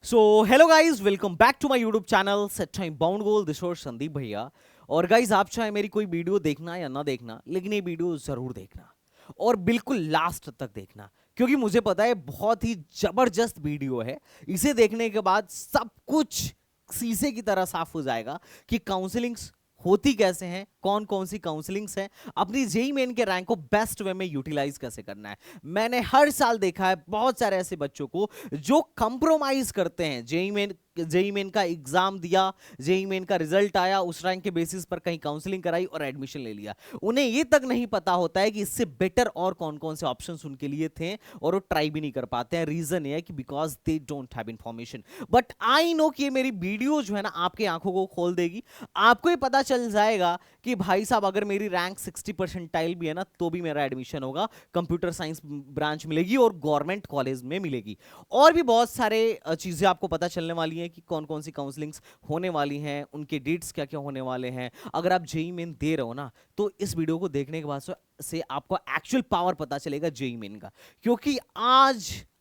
So hello guys, welcome back to my YouTube channel set time bound goal. This और संदीप भैया। और guys, आप चाहे मेरी कोई वीडियो देखना या ना देखना, लेकिन ये वीडियो जरूर देखना और बिल्कुल लास्ट तक देखना, क्योंकि मुझे पता है बहुत ही जबरदस्त वीडियो है। इसे देखने के बाद सब कुछ शीशे की तरह साफ हो जाएगा कि काउंसलिंग्स होती कैसे हैं, कौन कौन सी काउंसलिंग्स हैं, अपनी जेई मेन के रैंक को बेस्ट वे में यूटिलाइज कैसे करना है। मैंने हर साल देखा है बहुत सारे ऐसे बच्चों को जो कंप्रोमाइज करते हैं। जेई मेन का एग्जाम दिया, जेई मेन का रिजल्ट आया, उस रैंक के बेसिस पर कहीं काउंसलिंग कराई और एडमिशन ले लिया। उन्हें ये तक नहीं पता होता है कि इससे बेटर और कौन कौन से ऑप्शंस उनके लिए थे, और वो ट्राई भी नहीं कर पाते हैं। रीजन ये है कि because they don't have information. But I know कि ये मेरी वीडियो जो है ना आपके आंखों को खोल देगी। आपको ये पता चल जाएगा कि भाई साहब, अगर मेरी रैंक 60 परसेंटाइल भी है ना, तो भी मेरा एडमिशन होगा, कंप्यूटर साइंस ब्रांच मिलेगी और गवर्नमेंट कॉलेज में मिलेगी। और भी बहुत सारे चीजें आपको पता चलने वाली हैं कि कौन कौन सी काउंसलिंग्स होने वाली हैं, उनके डेट्स क्या क्या होने वाले हैं। अगर आप जेई मेन दे रहे हो ना, तो इस वीडियो को देखने के बाद से आपको एक्चुअल पावर पता चलेगा जेई मेन का। क्योंकि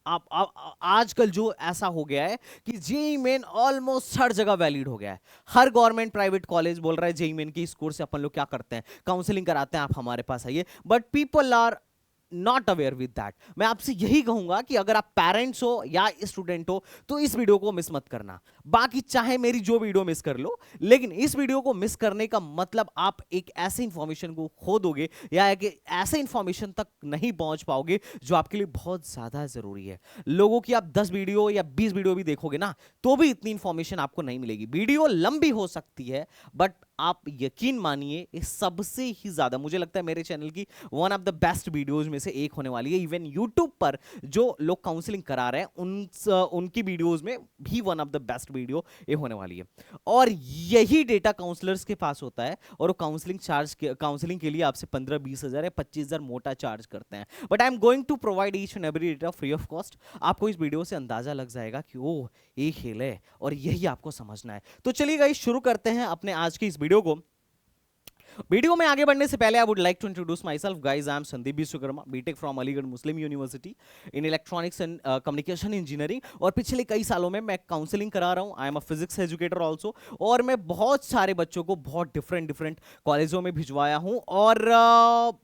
आजकल जो ऐसा हो गया है कि जेई मेन ऑलमोस्ट हर जगह वैलिड हो गया है। हर गवर्नमेंट प्राइवेट कॉलेज बोल रहा है जेई मेन की स्कोर से अपन लोग क्या करते हैं, काउंसलिंग कराते हैं, आप हमारे पास आइए। But people are not aware with that. मैं आपसे यही कहूंगा कि अगर आप पेरेंट्स हो या स्टूडेंट हो तो इस वीडियो को मिस मत करना। बाकी चाहे मेरी जो वीडियो मिस कर लो, लेकिन इस वीडियो को मिस करने का मतलब आप एक ऐसे इंफॉर्मेशन को खो दोगे या एक ऐसे इंफॉर्मेशन तक नहीं पहुंच पाओगे जो आपके लिए बहुत ज्यादा जरूरी है। लोगों की आप 10 वीडियो या 20 वीडियो भी देखोगे ना, तो भी इतनी इंफॉर्मेशन आपको नहीं मिलेगी। वीडियो लंबी हो सकती है, बट आप यकीन मानिए ये सबसे ही ज्यादा, मुझे लगता है मेरे चैनल की one of the best videos में से एक होने वाली है। इवन यूट्यूब पर जो लोग काउंसलिंग करा रहे हैं उनकी वीडियोज में भी one of the best video ये होने वाली है। और यही डेटा काउंसलर्स के पास होता है, और वो काउंसलिंग के लिए आपसे 15-20 हज़ार या 25 हज़ार मोटा चार्ज करते हैं। But I am going to provide each and every data free of cost. आपको इस वीडियो से अंदाजा लग जाएगा कि ओह, ये खेल है और यही आपको समझना है। तो चलिए गाइस, शुरू करते हैं अपने आज की इस वीडियो को। वीडियो में आगे बढ़ने से पहले I would like to introduce myself. Guys, I am Sandeep Vishwakarma, BTech from Aligarh Muslim university in electronics and communication engineering. और पिछले कई सालों में मैं काउंसलिंग करा रहा हूँ। I am a physics educator also, और मैं बहुत सारे बच्चों को बहुत डिफरेंट डिफरेंट कॉलेजों में भिजवाया हूँ, और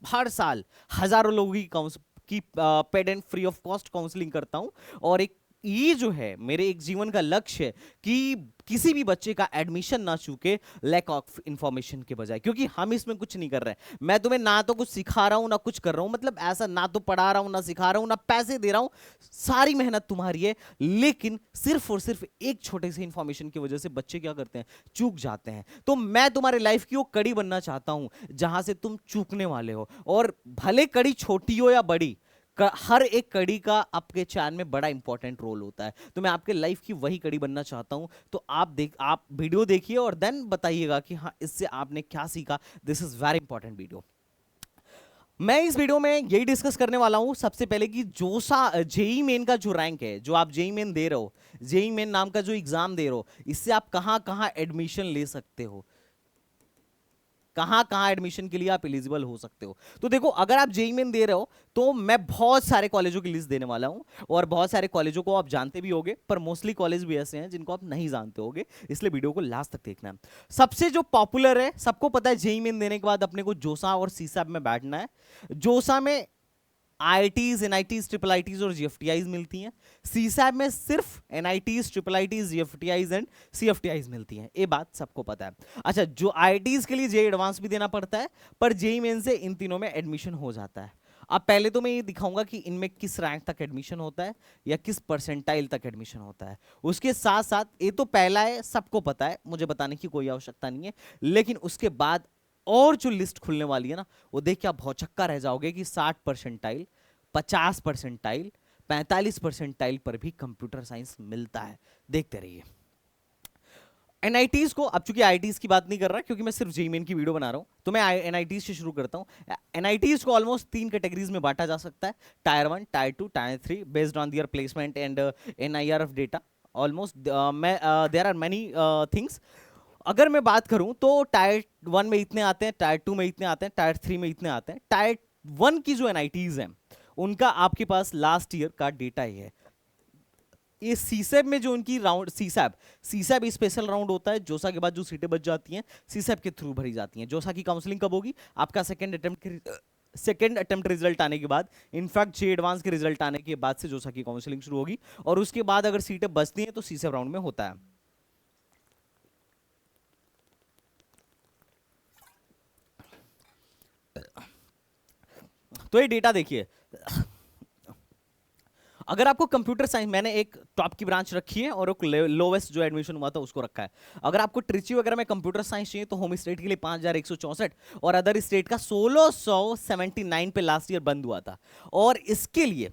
हर साल हजारों लोगों की paid and free of cost counselling करता हूँ। और एक ये जो है मेरे एक जीवन का लक्ष्य है कि किसी भी बच्चे का एडमिशन ना चूके लैक ऑफ इंफॉर्मेशन के बजाय। क्योंकि हम इसमें कुछ नहीं कर रहे हैं, मैं तुम्हें ना तो कुछ सिखा रहा हूं ना कुछ कर रहा हूं, मतलब ऐसा ना तो पढ़ा रहा हूं ना सिखा रहा हूं ना पैसे दे रहा हूं। सारी मेहनत तुम्हारी है, लेकिन सिर्फ और सिर्फ एक छोटे से इंफॉर्मेशन की वजह से बच्चे क्या करते हैं, चूक जाते हैं। तो मैं तुम्हारे लाइफ की वो कड़ी बनना चाहता हूं जहां से तुम चूकने वाले हो, और भले कड़ी छोटी हो या बड़ी, हर एक कड़ी का आपके चैन में बड़ा इंपॉर्टेंट रोल होता है। तो मैं आपके लाइफ की वही कड़ी बनना चाहता हूं। तो आप वीडियो देखिए और देन बताइएगा कि हाँ, इससे आपने क्या सीखा। This is very important video. मैं इस वीडियो में यही डिस्कस करने वाला हूं सबसे पहले कि जोसा जेई मेन का जो रैंक है, जो आप जेई मेन दे रहे हो, जेई मेन नाम का जो एग्जाम दे रहे हो, इससे आप कहां कहां एडमिशन ले सकते हो, कहां कहां एडमिशन के लिए आप एलिजिबल हो सकते हो। तो देखो, अगर आप जेई मेन दे रहे हो तो मैं बहुत सारे कॉलेजों की लिस्ट देने वाला हूं, और बहुत सारे कॉलेजों को आप जानते भी होगे, पर मोस्टली कॉलेज भी ऐसे हैं जिनको आप नहीं जानते होगे, इसलिए वीडियो को लास्ट तक देखना है। सबसे जो पॉपुलर है, सबको पता है, जेई मेन देने के बाद अपने को जोसा और सीसैप में बैठना है। जोसा में आईआईटीज, एनआईटीज, ट्रिपल आईटीज और जीएफटीआईज मिलती हैं। सीसैप में सिर्फ एनआईटीज, ट्रिपल आईटीज, जीएफटीआईज एंड सीएफटीआईज मिलती हैं। ये बात सबको पता है। अच्छा, जो आईआईटीज के लिए जेई एडवांस भी देना पड़ता है, पर जेई मेन से इन तीनों में एडमिशन हो जाता है। अब पहले तो मैं ये दिखाऊंगा कि इनमें किस रैंक तक एडमिशन होता है या किस परसेंटाइल तक एडमिशन होता है। उसके साथ साथ, ये तो पहला है, सबको पता है, मुझे बताने की कोई आवश्यकता नहीं है, लेकिन उसके बाद और जो लिस्ट खुलने वाली है ना, वो देख के आप बहुत चक्का रह जाओगे कि 60 परसेंटाइल, 50 परसेंटाइल, 45 परसेंटाइल पर भी कंप्यूटर साइंस मिलता है। देखते रहिए। एनआईटीज को, अब चूंकि आईटीज की बात नहीं कर रहा क्योंकि मैं सिर्फ जेई मेन की वीडियो बना रहा हूं, तो मैं एनआईटीज से शुरू करता हूं। एनआईटीज को ऑलमोस्ट 3 कैटेगरीज में बांटा जा सकता है: tier 1, tier 2, tier 3, based on their placement and NIR of data. Almost there are many things. अगर मैं बात करूं तो टायर 1 में इतने आते हैं, टायर 2 में इतने आते हैं, टायर 3 में इतने आते हैं। टायर 1 की जो एनआईटीज हैं, उनका आपके पास लास्ट ईयर का डेटा ही है। ये सीसैब में जो उनकी राउंड सीसैब स्पेशल राउंड होता है, जोसा के बाद जो सीटें बच जाती हैं सीसैब के थ्रू भरी जाती हैं। जोसा की काउंसलिंग कब होगी? आपका सेकेंड अटेम्प्ट रिजल्ट आने के बाद, इनफैक्ट जे एडवांस के रिजल्ट आने के बाद से जोसा की काउंसलिंग शुरू होगी, और उसके बाद अगर सीटें बचती हैं तो सीसैब राउंड में होता है। तो ये डेटा देखिए, अगर आपको कंप्यूटर साइंस, मैंने एक टॉप की ब्रांच रखी है और एक लोवेस्ट जो एडमिशन हुआ था उसको रखा है। अगर आपको ट्रिची वगैरह में कंप्यूटर साइंस चाहिए तो होम स्टेट के लिए 5164 और अदर स्टेट का 1679 पे लास्ट ईयर बंद हुआ था। और इसके लिए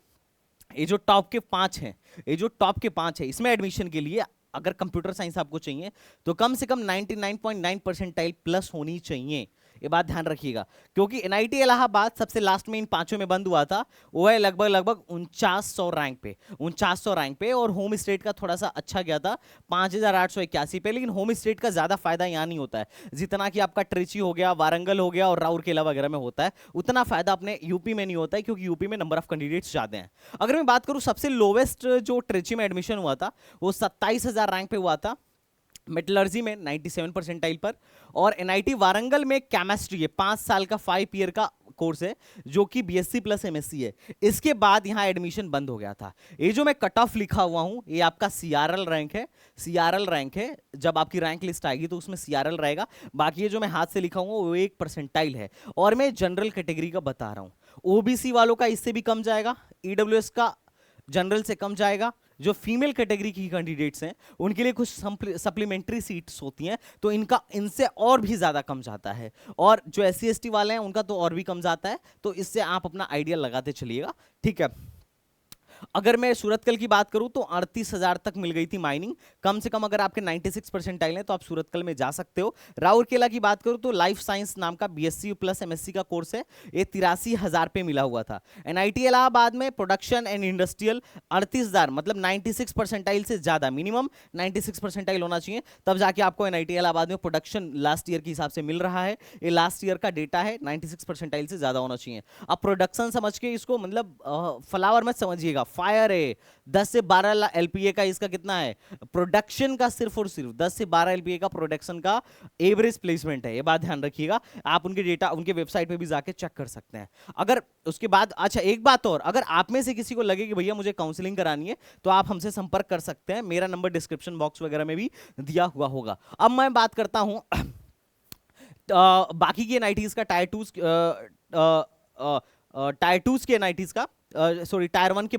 ये जो टॉप के 5 हैं, ये जो टॉप के 5 है, इसमें एडमिशन के लिए अगर कंप्यूटर साइंस आपको चाहिए तो कम से कम 99.9 परसेंटाइल प्लस होनी चाहिए। ये बात ध्यान रखिएगा, क्योंकि एनआईटी इलाहाबाद सबसे लास्ट में इन पांचों में बंद हुआ था, वो है लगभग 4900 रैंक पे, और होम स्टेट का थोड़ा सा अच्छा गया था 5881 पे। लेकिन होम स्टेट का ज्यादा फायदा यहाँ नहीं होता है जितना कि आपका ट्रिची हो गया, वारंगल हो गया और राउरकेला वगैरह में होता है। उतना फायदा अपने यूपी में नहीं होता है, क्योंकि यूपी में नंबर ऑफ कैंडिडेट्स ज्यादा हैं। अगर मैं बात करूं सबसे लोवेस्ट जो ट्रिची में एडमिशन हुआ था वो 27,000 रैंक पे हुआ था, मेटलर्जी में 97 परसेंटाइल पर, और एनआईटी वारंगल में केमिस्ट्री है, 5 साल का 5 ईयर का कोर्स है जो कि बीएससी प्लस एमएससी है। इसके बाद यहां एडमिशन बंद हो गया था। ये जो मैं कट ऑफ लिखा हुआ हूं ये आपका सीआरएल रैंक है, जब आपकी रैंक लिस्ट आएगी तो उसमें सीआरएल रहेगा। बाकी ये जो मैं हाथ से लिखा हूं वो 1 परसेंटाइल है, और मैं जनरल कैटेगरी का बता रहा हूं। ओबीसी वालों का इससे भी कम जाएगा, ईडब्ल्यूएस का जनरल से कम जाएगा। जो फीमेल कैटेगरी की कैंडिडेट्स हैं उनके लिए कुछ सप्लीमेंट्री सीट्स होती हैं तो इनका इनसे और भी ज्यादा कम जाता है, और जो एससी एसटी वाले हैं उनका तो और भी कम जाता है। तो इससे आप अपना आइडिया लगाते चलिएगा, ठीक है। अगर मैं सूरतकल की बात करूं तो 38,000 तक मिल गई थी माइनिंग, कम से कम अगर आपके 96 परसेंटाइल है तो आप सूरतकल में जा सकते हो। राउरकेला की बात करूं तो लाइफ साइंस नाम का बीएससी प्लस एमएससी का कोर्स है, ये 83,000 पे मिला हुआ था। एनआईटी इलाहाबाद में प्रोडक्शन एंड इंडस्ट्रियल 38,000, मतलब 96 परसेंटाइल से ज्यादा, मिनिमम 96 परसेंटाइल होना चाहिए तब जाके आपको एनआईटी इलाहाबाद में प्रोडक्शन लास्ट ईयर के हिसाब से मिल रहा है। ये लास्ट ईयर का डेटा है, 96 परसेंटाइल से ज्यादा होना चाहिए। अब प्रोडक्शन समझ के इसको, मतलब फ्लावर मत समझिएगा, फायर है। 10 से 12 एलपीए का इसका कितना है प्रोडक्शन का, सिर्फ और सिर्फ 10 से 12 एलपीए का प्रोडक्शन का एवरेज प्लेसमेंट है। ये बात ध्यान रखिएगा, आप उनके डेटा उनके वेबसाइट पे भी जाके चेक कर सकते हैं। अगर उसके बाद, अच्छा एक बात और, अगर आप में से किसी को लगे कि भैया मुझे काउंसलिंग करानी है तो आप हमसे संपर्क कर सकते हैं, मेरा नंबर डिस्क्रिप्शन बॉक्स वगैरह में भी दिया हुआ होगा। अब मैं बात करता हूं बाकी की एनआईटीज का, टायर टूज के एनआईटीज का, सॉरी टायर 1 के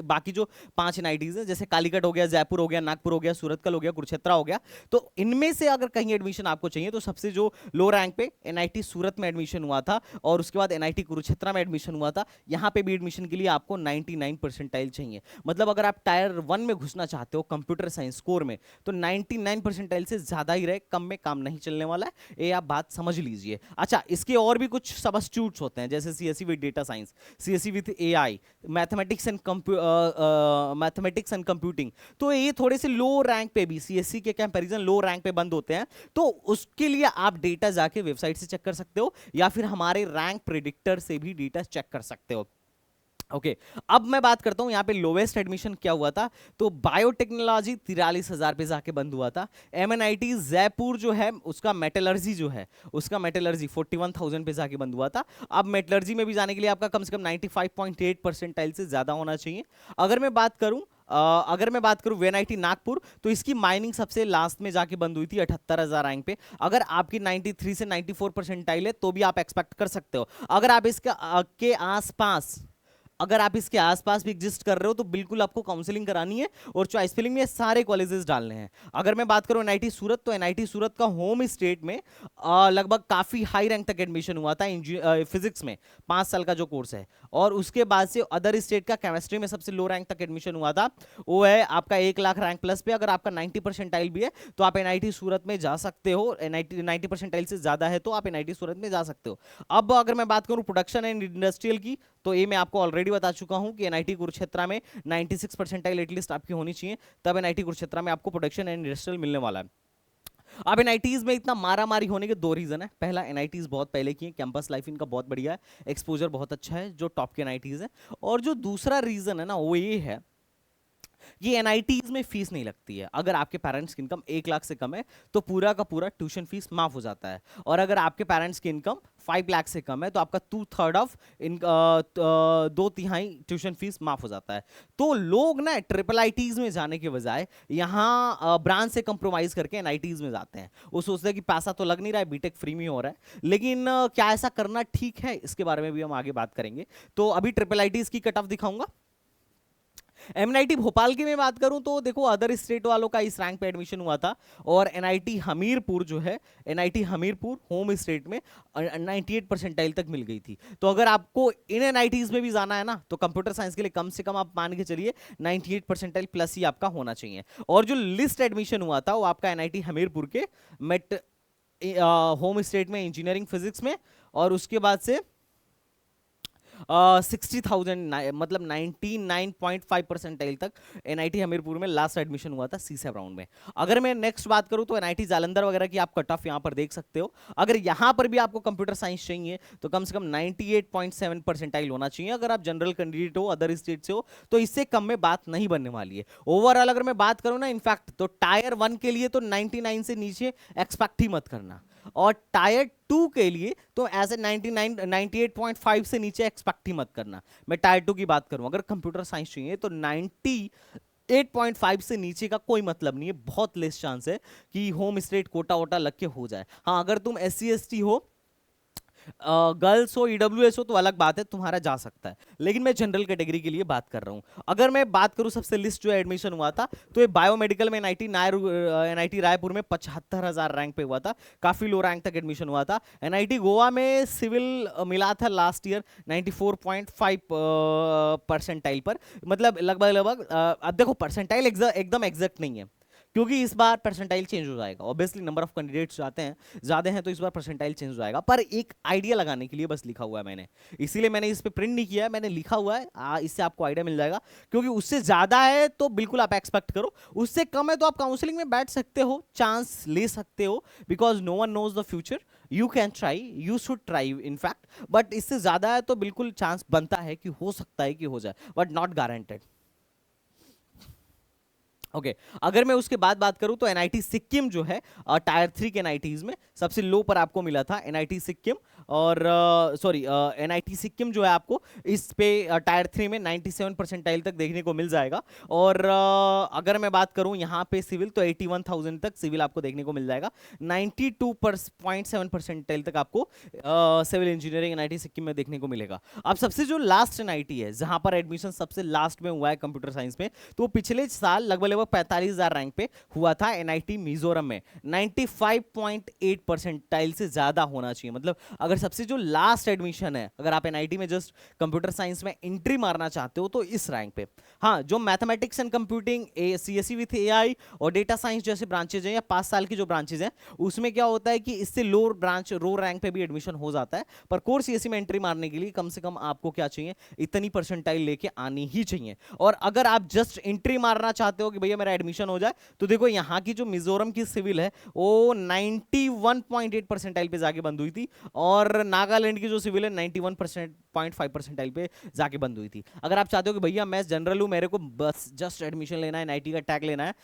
बाकी जो 5 एनआईटीज हैं, जैसे कालीकट हो गया, जयपुर हो गया, नागपुर हो गया, सूरतकल हो गया, कुरुक्षेत्र हो गया। तो इनमें से अगर कहीं एडमिशन आपको चाहिए तो सबसे जो लो रैंक पे एनआईटी सूरत में एडमिशन हुआ था, और उसके बाद एनआईटी कुरुक्षेत्र में एडमिशन हुआ था। यहाँ पे भी एडमिशन के लिए आपको 99 परसेंटाइल चाहिए। मतलब अगर आप टायर 1 में घुसना चाहते हो कंप्यूटर साइंस कोर में तो 99 परसेंटाइल से ज्यादा ही रहे, कम में काम नहीं चलने वाला है, ये आप बात समझ लीजिए। अच्छा, इसके और भी कुछ सब्स्टिट्यूट्स होते हैं, जैसे CSC with data science, CSC with AI, mathematics and computing. तो ये थोड़े से लो रैंक पे भी सीएससी के कंपैरिजन लो रैंक पे बंद होते हैं, तो उसके लिए आप डेटा जाके वेबसाइट से चेक कर सकते हो, या फिर हमारे रैंक प्रेडिक्टर से भी डेटा चेक कर सकते हो। ओके अब मैं बात करता हूं यहाँ पे लोवेस्ट एडमिशन क्या हुआ था। तो बायोटेक्नोलॉजी 43,000 पे जाके बंद हुआ था। एमएनआईटी जयपुर जो है उसका मेटलर्जी 41,000 पे जाके बंद हुआ था। अब मेटलर्जी में भी जाने के लिए आपका कम से कम 95.8 परसेंटाइल से ज्यादा होना चाहिए। अगर मैं बात करूं वीएनआईटी नागपुर, तो इसकी माइनिंग सबसे लास्ट में जाके बंद हुई थी 78,000 रैंक पे। अगर आपकी 93 से 94 परसेंटाइल है तो भी आप एक्सपेक्ट कर सकते हो। अगर आप इसके आसपास भी एग्जिस्ट कर रहे हो तो बिल्कुल आपको काउंसलिंग करानी है, और चॉइस फिलिंग में सारे कॉलेजेस डालने हैं। अगर मैं बात करूं एनआईटी सूरत, तो एनआईटी सूरत का होम स्टेट में लगभग काफी हाई रैंक तक एडमिशन हुआ था फिजिक्स में, 5 साल का जो कोर्स है। और उसके बाद से अदर स्टेट का केमिस्ट्री में सबसे लो रैंक तक एडमिशन हुआ था, वो है आपका 1 लाख रैंक प्लस पे। अगर आपका 90 परसेंटाइल भी है तो आप एनआईटी सूरत में जा सकते हो, 90 परसेंटाइल से ज्यादा है तो आप एनआईटी सूरत में जा सकते हो। अब अगर मैं बात करूं प्रोडक्शन एंड इंडस्ट्रियल की, तो ये मैं आपको ऑलरेडी बता चुका हूं कि एनआईटी कुरुक्षेत्र में 96 परसेंटाइल एटलीस्ट आपकी होनी चाहिए, तब एनआईटी कुरुक्षेत्र में आपको प्रोडक्शन एंड इंडस्ट्रियल मिलने वाला है। अब एनआईटीज में इतना मारा मारी होने के 2 रीजन है। पहला, एनआईटीज बहुत पहले की है, कैंपस लाइफ इनका बहुत बढ़िया है, एक्सपोजर बहुत अच्छा है जो टॉप के एनआईटीज है। और जो दूसरा रीजन है ना वो ये है ये एनआईटीज में फीस नहीं लगती है। अगर आपके पेरेंट्स की इनकम 1 लाख से कम है तो पूरा का पूरा ट्यूशन फीस माफ हो जाता है, और अगर आपके पेरेंट्स की इनकम 5 लाख से कम है तो आपका 2/3 ऑफ 2/3 ट्यूशन फीस माफ हो जाता है। तो लोग ना ट्रिपल आईटीज में जाने के बजाय यहाँ ब्रांच से कंप्रोमाइज करके एनआईटीज में जाते हैं। वो सोचते हैं कि पैसा तो लग नहीं रहा है, बीटेक फ्री में हो रहा है, लेकिन क्या ऐसा करना ठीक है, इसके बारे में भी हम आगे बात करेंगे। तो अभी ट्रिपल आईटीज की कट ऑफ दिखाऊंगा। एमआईटी भोपाल की मैं बात करूं तो देखो अदर स्टेट वालों का इस रैंक पे एडमिशन हुआ था, और एनआईटी हमीरपुर जो है, एनआईटी हमीरपुर होम स्टेट में 98 परसेंटाइल तक मिल गई थी। तो अगर आपको इन एनआईटीज में भी जाना है ना तो कंप्यूटर साइंस के लिए कम से कम आप मान के चलिए 98 परसेंटाइल प्लस ही आपका होना चाहिए। और जो लिस्ट एडमिशन हुआ था वो आपका एनआईटी हमीरपुर के मेट होम स्टेट में इंजीनियरिंग फिजिक्स में, और उसके बाद से 60,000 मतलब 99.5 परसेंटाइल तक एनआईटी हमीरपुर में लास्ट एडमिशन हुआ था C7 राउंड में। अगर मैं नेक्स्ट बात करूं तो एनआईटी जालंधर वगैरह की आप कट ऑफ यहां पर देख सकते हो। अगर यहां पर भी आपको कंप्यूटर साइंस चाहिए तो कम से कम 98.7 परसेंटाइल होना चाहिए। अगर आप जनरल कैंडिडेट हो, अदर स्टेट से हो, तो इससे कम में बात नहीं बनने वाली है। ओवरऑल अगर मैं बात करूं ना इनफैक्ट तो टायर 1 के लिए तो 99 से नीचे एक्सपेक्ट ही मत करना, और टायर 2 के लिए तो ऐसे 98.5 से नीचे एक्सपेक्ट ही मत करना। मैं टायर 2 की बात करूं, अगर कंप्यूटर साइंस चाहिए तो 98.5 से नीचे का कोई मतलब नहीं है, बहुत लेस चांस है कि होम स्टेट कोटा वोटा लग के हो जाए। हाँ, अगर तुम SC ST हो, गर्ल्स हो, ईडब्ल्यूएस हो तो अलग बात है, तुम्हारा जा सकता है, लेकिन मैं जनरल कैटेगरी के लिए बात कर रहा हूं। अगर मैं बात करूं सबसे लिस्ट जो एडमिशन हुआ था तो ये बायोमेडिकल में एनआईटी रायपुर में 75,000 रैंक पे हुआ था, काफी लो रैंक तक एडमिशन हुआ था। एनआईटी गोवा में सिविल मिला था लास्ट ईयर 94.5 परसेंटाइल पर, मतलब लगभग अब देखो परसेंटाइल एकदम एग्जैक्ट नहीं है, क्योंकि इस बार परसेंटाइल चेंज हो जाएगा। ऑब्वियसली नंबर ऑफ कैंडिडेट्स जाते हैं ज्यादा हैं तो इस बार परसेंटाइल चेंज हो जाएगा, पर एक आइडिया लगाने के लिए बस लिखा हुआ है मैंने, इसीलिए मैंने इस पे प्रिंट नहीं किया है, मैंने लिखा हुआ है, इससे आपको आइडिया मिल जाएगा। क्योंकि उससे ज्यादा है तो बिल्कुल आप एक्सपेक्ट करो, उससे कम है तो आप काउंसलिंग में बैठ सकते हो, चांस ले सकते हो, because no one knows the future. You can try, you should try in fact, but इससे ज्यादा है तो बिल्कुल चांस बनता है कि हो सकता है कि हो जाए, बट नॉट गारंटेड। ओके अगर मैं उसके बाद बात करूं तो एनआईटी सिक्किम जो है टायर 3 के एनआईटीज में सबसे लो पर आपको मिला था एनआईटी सिक्किम, और सॉरी एनआईटी सिक्किम जो है आपको इस पे टायर 3 में 97 परसेंटाइल तक देखने को मिल जाएगा। और अगर मैं बात करूं यहाँ पे सिविल तो 81,000 तक सिविल आपको देखने को मिल जाएगा, 92.7 परसेंटाइल तक आपको सिविल इंजीनियरिंग एनआईटी सिक्किम में देखने को मिलेगा। अब सबसे जो लास्ट एनआईटी है जहां पर एडमिशन सबसे लास्ट में हुआ है कंप्यूटर साइंस में, तो पिछले साल लगभग 45,000 रैंक पे हुआ था एनआईटी मिजोरम में, 95.8 परसेंटाइल से ज्यादा होना चाहिए। मतलब अगर सबसे जो लास्ट एडमिशन है, अगर आप एनआईटी में जस्ट कंप्यूटर साइंस में एंट्री मारना चाहते हो तो इस रैंक पे। हाँ, जो mathematics and computing, CSC with AI और डेटा साइंस जैसे ब्रांचेज हैं या 5 साल की जो ब्रांचेज हैं, उसमें क्या होता है कि इससे लो ब्रांच रो रैंक पे भी एडमिशन हो जाता है, पर कोर सीएससी में एंट्री मारने के लिए कम से कम आपको क्या चाहिए, इतनी परसेंटाइल लेके आनी ही चाहिए। और अगर आप जस्ट एंट्री मारना चाहते हो कि भैया मेरा एडमिशन हो जाए, तो देखो यहाँ की जो मिजोरम की सिविल है वो 91.8 परसेंटाइल पे जाके बंद हुई थी, और नागालैंड की जो सिविल है 91.5 परसेंटाइल पे जाके बंद हुई थी। अगर आप चाहते हो कि भैया मैं जनरल हूं, मेरे को बस जस्ट एडमिशन लेना है, एनआईटी का टैग लेना है,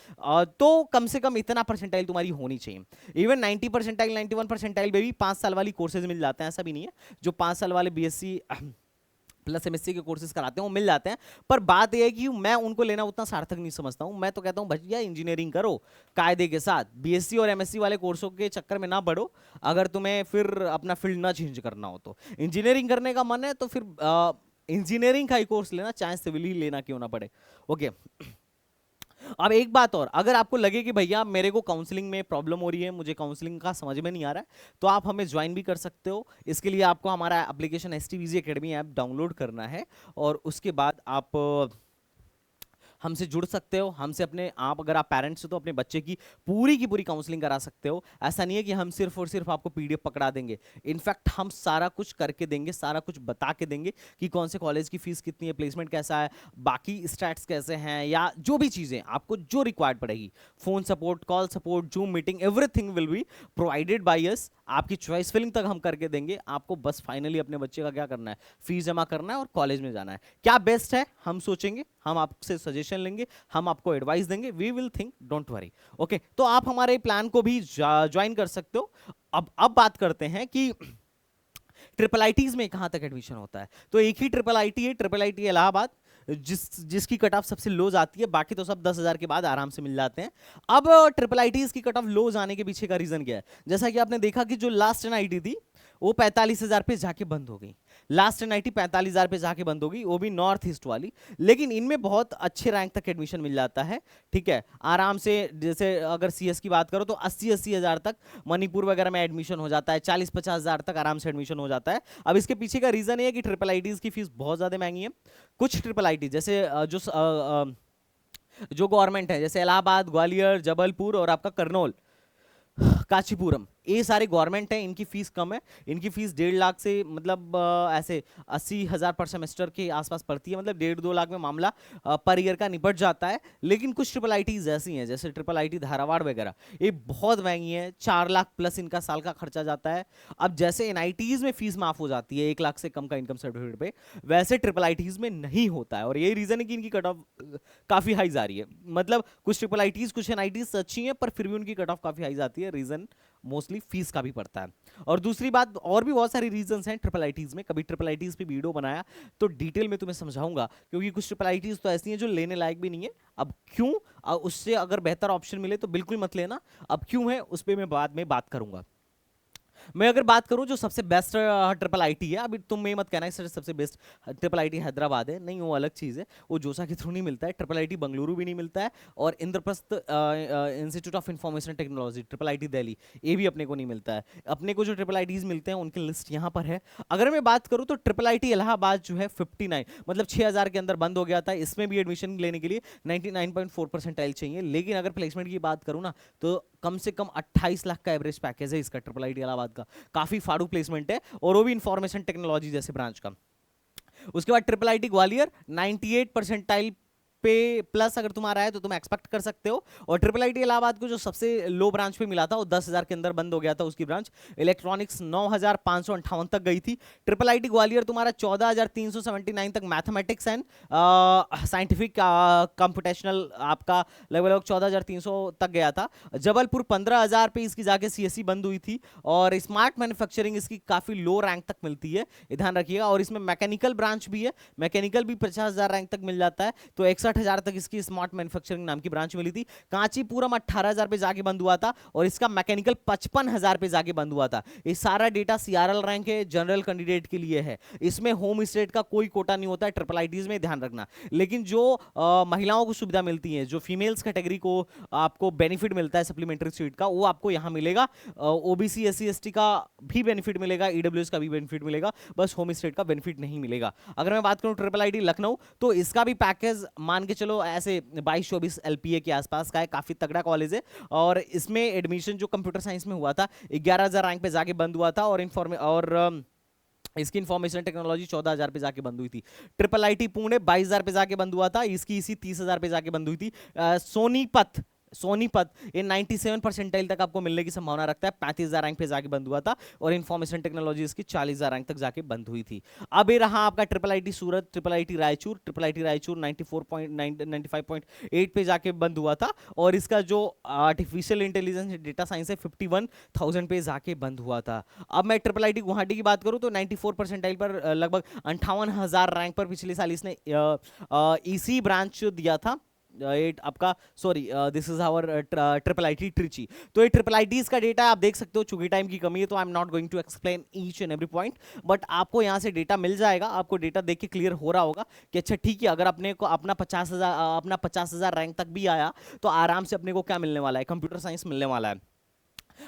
तो कम से कम इतना परसेंटाइल तुम्हारी होनी चाहिए। इवन 90 परसेंटाइल 91 परसेंटाइल में भी 5 साल वाली कोर्सेज मिल जाते हैं, ऐसा भी नहीं है। जो 5 साल वाले बीएससी प्लस एमएससी के कोर्सेज कराते हैं वो मिल जाते हैं, पर बात यह है कि मैं उनको लेना उतना सार्थक नहीं समझता हूं। मैं तो कहता हूं भैया इंजीनियरिंग करो कायदे के साथ, बीएससी और एमएससी वाले कोर्सों के चक्कर में ना बढ़ो। अगर तुम्हें फिर अपना फील्ड ना चेंज करना हो तो इंजीनियरिंग करने का मन है तो फिर इंजीनियरिंग का ही कोर्स लेना, चाहे सिविल ही लेना क्यों ना पड़े। ओके अब एक बात और, अगर आपको लगे कि भैया मेरे को काउंसलिंग में प्रॉब्लम हो रही है, मुझे काउंसलिंग का समझ में नहीं आ रहा है, तो आप हमें ज्वाइन भी कर सकते हो। इसके लिए आपको हमारा application STBG academy app download करना है, और उसके बाद आप हमसे जुड़ सकते हो। हमसे अपने आप अगर आप पेरेंट्स हो तो अपने बच्चे की पूरी काउंसलिंग करा सकते हो। ऐसा नहीं है कि हम सिर्फ और सिर्फ आपको PDF पकड़ा देंगे, इनफैक्ट हम सारा कुछ करके देंगे, सारा कुछ बता के देंगे कि कौन से कॉलेज की फीस कितनी है, प्लेसमेंट कैसा है, बाकी स्टैट्स कैसे हैं, या जो भी चीज़ें आपको जो रिक्वायर्ड पड़ेगी, phone support, call support, zoom meeting, everything will be provided by us. आपकी चॉइस फिलिंग तक हम करके देंगे। आपको बस फाइनली अपने बच्चे का क्या करना है, फीस जमा करना है और कॉलेज में जाना है। क्या बेस्ट है हम सोचेंगे, हम आपसे सजेशन लेंगे, हम आपको एडवाइस देंगे, we will think, don't worry. Okay, तो आप हमारे प्लान को भी ज्वाइन कर सकते हो। अब बात करते हैं कि ट्रिपल आईटीज में कहां तक एडमिशन होता है। तो एक ही ट्रिपल आईटी है, ट्रिपल आईटी इलाहाबाद, जिसकी कट ऑफ सबसे लो जाती है, बाकी तो सब 10,000 के बाद आराम से मिल जाते हैं। अब ट्रिपल आईटीज की कट ऑफ लो जाने के पीछे का रीजन क्या है? जैसा कि आपने देखा कि जो लास्ट एनआईटी थी वो 45,000 पे जाके बंद हो गई। लास्ट एनआईटी 45,000 पे जाके बंद हो गई, वो भी नॉर्थ ईस्ट वाली। लेकिन इनमें बहुत अच्छे रैंक तक एडमिशन मिल जाता है, ठीक है, आराम से। जैसे अगर सीएस की बात करो तो 80-80 हजार तक मणिपुर वगैरह में एडमिशन हो जाता है, 40-50 हजार तक आराम से एडमिशन हो जाता है। अब इसके पीछे का रीजन ये है कि ट्रिपल आईटीज की फीस बहुत ज्यादा महंगी है। कुछ ट्रिपल आईटी जैसे जो गवर्नमेंट है, जैसे इलाहाबाद, ग्वालियर, जबलपुर और आपका करनौल, कांचीपुरम, ये सारे गवर्नमेंट है, इनकी फीस कम है। इनकी फीस 1.5 लाख से मतलब ऐसे 80,000 पर सेमेस्टर के आसपास पड़ती है, मतलब 1.5-2 लाख में मामला पर ईयर का निपट जाता है। लेकिन कुछ ट्रिपल आईटीज ऐसी हैं, जैसे ट्रिपल आईटी धारावाड़ वगैरह, ये बहुत महंगी है, 4 लाख प्लस इनका साल का खर्चा जाता है। अब जैसे एनआईटीज में फीस माफ हो जाती है 1 लाख से कम का इनकम सर्टिफिकेट पे, वैसे ट्रिपल आईटीज में नहीं होता है। और यही रीजन है कि इनकी कट ऑफ काफी हाई जा रही है। मतलब कुछ ट्रिपल आईटीज, कुछ एनआईटीज अच्छी हैं, पर फिर भी उनकी कट ऑफ काफी हाई जाती है। रीजन मोस्टली फीस का भी पड़ता है। और दूसरी बात, और भी बहुत सारी रीजंस हैं ट्रिपल आईटीज में, कभी ट्रिपल आईटीज पे वीडियो बनाया तो डिटेल में तुम्हें समझाऊंगा, क्योंकि कुछ ट्रिपल आईटीज तो ऐसी हैं जो लेने लायक भी नहीं है। अब क्यों, उससे अगर बेहतर ऑप्शन मिले तो बिल्कुल मत लेना। अब क्यों है उस पर मैं बाद में बात करूंगा। मैं अगर बात करूं जो सबसे बेस्ट ट्रिपल आईटी है, अभी तुम ये मत कहना सर सबसे बेस्ट ट्रिपल आईटी हैदराबाद है, नहीं, वो अलग चीज़ है, वो जोसा के थ्रू नहीं मिलता है। ट्रिपल आईटी बंगलुरु भी नहीं मिलता है, और Indraprastha institute of information technology triple IT Delhi, ये भी अपने को नहीं मिलता है। अपने को जो ट्रिपल आईटीज मिलते हैं उनकी लिस्ट यहाँ पर है। अगर मैं बात करूँ तो ट्रिपल आईटी इलाहाबाद जो है 59 मतलब 6,000 के अंदर बंद हो गया था। इसमें भी एडमिशन लेने के लिए 99.4 परसेंटाइल चाहिए। लेकिन अगर प्लेसमेंट की बात करूँ ना, तो कम से कम 28 लाख का एवरेज पैकेज है इसका, ट्रिपल आईटी इलाहाबाद का। काफी फाड़ू प्लेसमेंट है, और वो भी इंफॉर्मेशन टेक्नोलॉजी जैसे ब्रांच का। उसके बाद ट्रिपल आईटी ग्वालियर 98 परसेंटाइल पे प्लस अगर तुम्हारा है तो तुम एक्सपेक्ट कर सकते हो। और ट्रिपल आईटी इलाहाबाद को जो सबसे लो ब्रांच पे मिला था वो 10,000 के अंदर बंद हो गया था उसकी ब्रांच। इलेक्ट्रॉनिक्स 9,558 तक गई थी। ट्रिपल आईटी ग्वालियर तुम्हारा 14,379 तक मैथमेटिक्स एंड साइंटिफिक कंप्यूटेशनल आपका लगभग 14,300 तक गया था। जबलपुर 15,000 पे इसकी जाके सीएससी बंद हुई थी। और स्मार्ट मैन्युफैक्चरिंग इसकी काफी लो रैंक तक मिलती है, ध्यान रखिएगा। और इसमें मैकेनिकल ब्रांच भी है, मैकेनिकल भी 50,000 रैंक तक मिल जाता है। तो 61,000 तक इसकी स्मार्ट मैन्युफैक्चरिंग नाम की ब्रांच मिली थी। कांचीपुरम 18,000 पे जाके बंद हुआ था, और इसका मैकेनिकल 55,000 पे जाके बंद हुआ था। ये सारा डेटा सीआरएल रैंक है, जनरल कैंडिडेट के लिए है। इसमें होम स्टेट का कोई कोटा नहीं होता है ट्रिपल आईटीज में, ध्यान रखना। लेकिन जो महिलाओं को सुविधा मिलती है, जो फीमेल्स कैटेगरी को आपको बेनिफिट मिलता है सप्लीमेंट्री सीट का, वो आपको यहाँ मिलेगा। ओबीसी एससी एसटी का भी बेनिफिट मिलेगा, ईडब्ल्यूएस का भी बेनिफिट मिलेगा, बस होम स्टेट का बेनिफिट नहीं मिलेगा। अगर मैं बात करूं ट्रिपल आईटी लखनऊ, तो इसका भी पैकेज मान के चलो ऐसे 22-24 एलपीए के आसपास का है, काफी तगड़ा कॉलेज है। और इसमें एडमिशन जो कंप्यूटर साइंस में हुआ था 11,000 रैंक पे जाके बंद हुआ था, और इसकी इंफॉर्मेशन टेक्नोलॉजी 14,000 पे जाके बंद हुई थी। ट्रिपल आईटी पुणे 22,000 पे जाके बंद हुआ था, इसकी इसी 30,000 पे जाके बंद हुई थी। सोनीपत ये 97 परसेंटाइल तक आपको मिलने की संभावना रखता है, 35,000 रैंक पे जाके बंद हुआ था। और इंफॉर्मेशन टेक्नोलॉजी इसकी 40,000 रैंक तक जाके बंद हुई थी। अब ये रहा आपका triple IT Surat, triple IT Raichur 95.8 पे जाके बंद हुआ था। और इसका जो आर्टिफिशियल इंटेलिजेंस डेटा साइंस है 51,000 पे जाके बंद हुआ था। अब मैं ट्रिपल आईटी गुवाहाटी की बात करूं तो 94 परसेंटाइल पर लगभग 58,000 रैंक पर पिछले साल इसने इसी ब्रांच दिया था। आपका sorry this is our triple IT Trichy. तो ये ट्रिपल आईटीज का डेटा आप देख सकते हो, चूंकि टाइम की कमी है तो I am not going to explain each and every point, but आपको यहाँ से डेटा मिल जाएगा। आपको डेटा देख के क्लियर हो रहा होगा कि अच्छा ठीक है, अगर अपने को अपना 50,000 रैंक तक भी आया तो आराम से अपने को क्या मिलने वाला है, कंप्यूटर साइंस मिलने वाला है।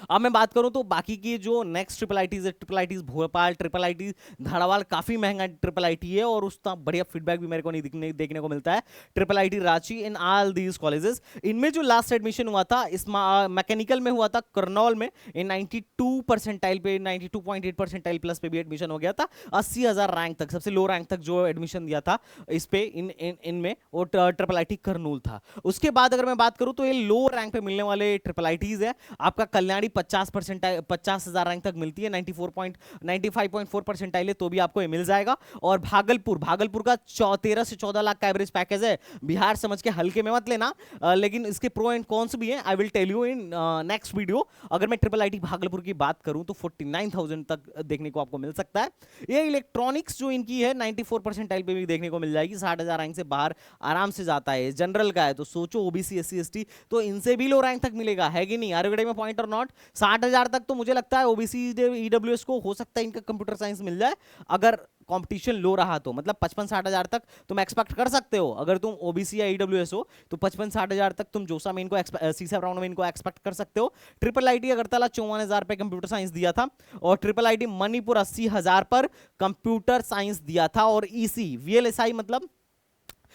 अब मैं बात करूं तो बाकी की जो नेक्स्ट ट्रिपल आईटीज है, triple ITs Bhopal, triple IT Dharwad, काफी महंगा ट्रिपल आईटी है, और उसका बढ़िया फीडबैक भी मेरे को नहीं देखने को मिलता है। Triple IT Ranchi, in all these colleges. इनमें जो लास्ट एडमिशन हुआ था इस मैकेनिकल में हुआ था करनौल में, इन 92 परसेंटाइल पे, 92.8 परसेंटाइल प्लस पे भी एडमिशन हो गया था। 80,000 रैंक तक, सबसे लो रैंक तक जो एडमिशन दिया था इस पे इनमें वो ट्रिपल आईटी करनूल था। उसके बाद अगर मैं बात करूं तो ये लो रैंक पे मिलने वाले ट्रिपल आईटीज है आपका कल्याण कल्याणी 50%, 50,000 रैंक तक मिलती है, 95.4 परसेंटाइल है तो भी आपको ये मिल जाएगा। और भागलपुर का 13 से 14 लाख का एवरेज पैकेज है। बिहार समझ के हल्के में मत लेना, लेकिन इसके प्रो एंड कॉन्स भी हैं, I will tell you in next video. अगर मैं ट्रिपल आईटी भागलपुर की बात करूं तो 49,000 तक देखने को आपको मिल सकता है। ये इलेक्ट्रॉनिक्स जो इनकी है 94 परसेंटाइल पे भी देखने को मिल जाएगी, 60,000 रैंक से बाहर आराम से जाता है। जनरल का है तो सोचो ओबीसी एससी एसटी तो इनसे भी लो रैंक तक मिलेगा, है कि नहीं? आर में पॉइंट और नॉट। 60,000 तक तो मुझे लगता है ओबीसी ईडब्ल्यूएस को हो सकता है इनका कंप्यूटर साइंस मिल जाए, अगर कंपटीशन लो रहा तो। मतलब 55-60,000 तक तुम एक्सपेक्ट कर सकते हो, अगर तुम ओबीसी या ईडब्ल्यूएस हो तो 55-60,000 तक तुम जोसा में इनको सीसैप राउंड में इनको एक्सपेक्ट कर सकते हो। ट्रिपल आईटी अगरतला 54,000 पे कंप्यूटर साइंस दिया था, और ट्रिपल आईटी मणिपुर 80,000 पर कंप्यूटर साइंस दिया था। और ईसी वीएलएसआई मतलब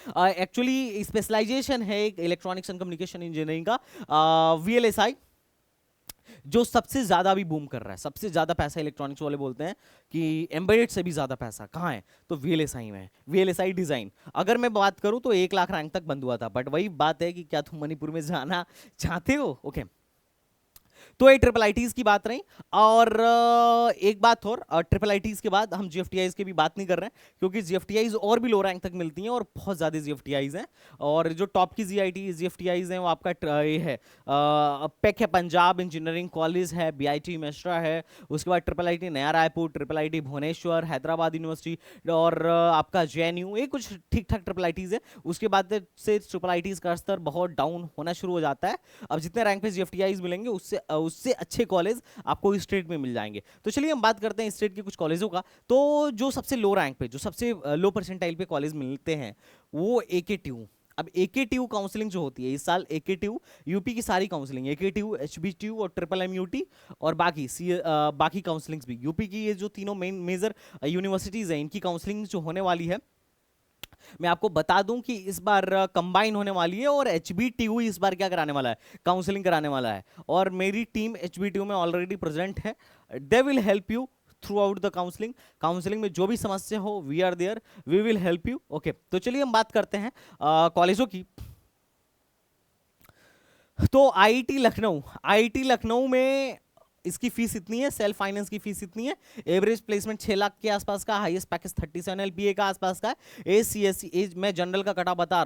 एक्चुअली स्पेशलाइजेशन है एक इलेक्ट्रॉनिक्स एंड कम्युनिकेशन इंजीनियरिंग का, वीएलएसआई जो सबसे ज्यादा भी बूम कर रहा है, सबसे ज्यादा पैसा इलेक्ट्रॉनिक्स वाले बोलते हैं कि एम्बेडेड से भी ज्यादा पैसा कहाँ है, तो वीएलएसआई में है। वीएलएसआई डिजाइन अगर मैं बात करूं तो 1 लाख रैंक तक बंद हुआ था, बट वही बात है कि क्या तुम मणिपुर में जाना चाहते हो? ओके तो ये ट्रिपल आईटीज की बात रही। और एक बात और, ट्रिपल आईटीज के बाद हम जीएफटीआईज की भी बात नहीं कर रहे हैं, क्योंकि जीएफटीआईज और भी लो रैंक तक मिलती हैं, और बहुत ज्यादा जीएफटीआईज हैं। और जो टॉप की जीएफटीआईज हैं वो आपका ये है पेक है, पंजाब इंजीनियरिंग कॉलेज है, बीआईटी मेस्ट्रा है, उसके बाद triple IT Naya Raipur, triple IT Bhubaneswar, Hyderabad university, और आपका जेएनयू, ये कुछ ठीक ठाक ट्रिपल आईटीज है। उसके बाद से ट्रिपल आईटीज का स्तर बहुत डाउन होना शुरू हो जाता है। अब जितने रैंक पे जीएफटीआईज मिलेंगे उससे अच्छे कॉलेज आपको इस स्टेट में मिल जाएंगे। तो चलिए हम बात करते हैं स्टेट के कुछ कॉलेजों का। तो जो सबसे लो रैंक पे, जो सबसे लो परसेंटाइल पे कॉलेज मिलते हैं वो एकेटीयू। अब एकेटीयू काउंसलिंग जो होती है इस साल, एकेटीयू यूपी की सारी काउंसलिंग, एकेटीयू एचबीटीयू और ट्रिपल एमयूटी और बाकी काउंसलिंग्स भी यूपी की, ये जो तीनों मेजर यूनिवर्सिटीज हैं इनकी काउंसलिंग जो होने वाली है, मैं आपको बता दूं कि इस बार कंबाइन होने वाली है। और एचबीटीयू इस बार क्या कराने वाला है, काउंसलिंग कराने वाला है। और मेरी टीम एचबीटीयू में ऑलरेडी प्रेजेंट है, they will help you throughout the counselling में जो भी समस्या हो, we are there, we will help you. Okay तो चलिए हम बात करते हैं कॉलेजों की। तो आईआईटी लखनऊ में इसकी फीस इतनी है, सेल्फ फाइनेंस की फीस इतनी है, एवरेज प्लेसमेंट 6 लाख के आसपास का, हाईएस्ट पैकेज 37 एलपीए का आसपास का है। एसीएससी मैं जनरल का कटा बता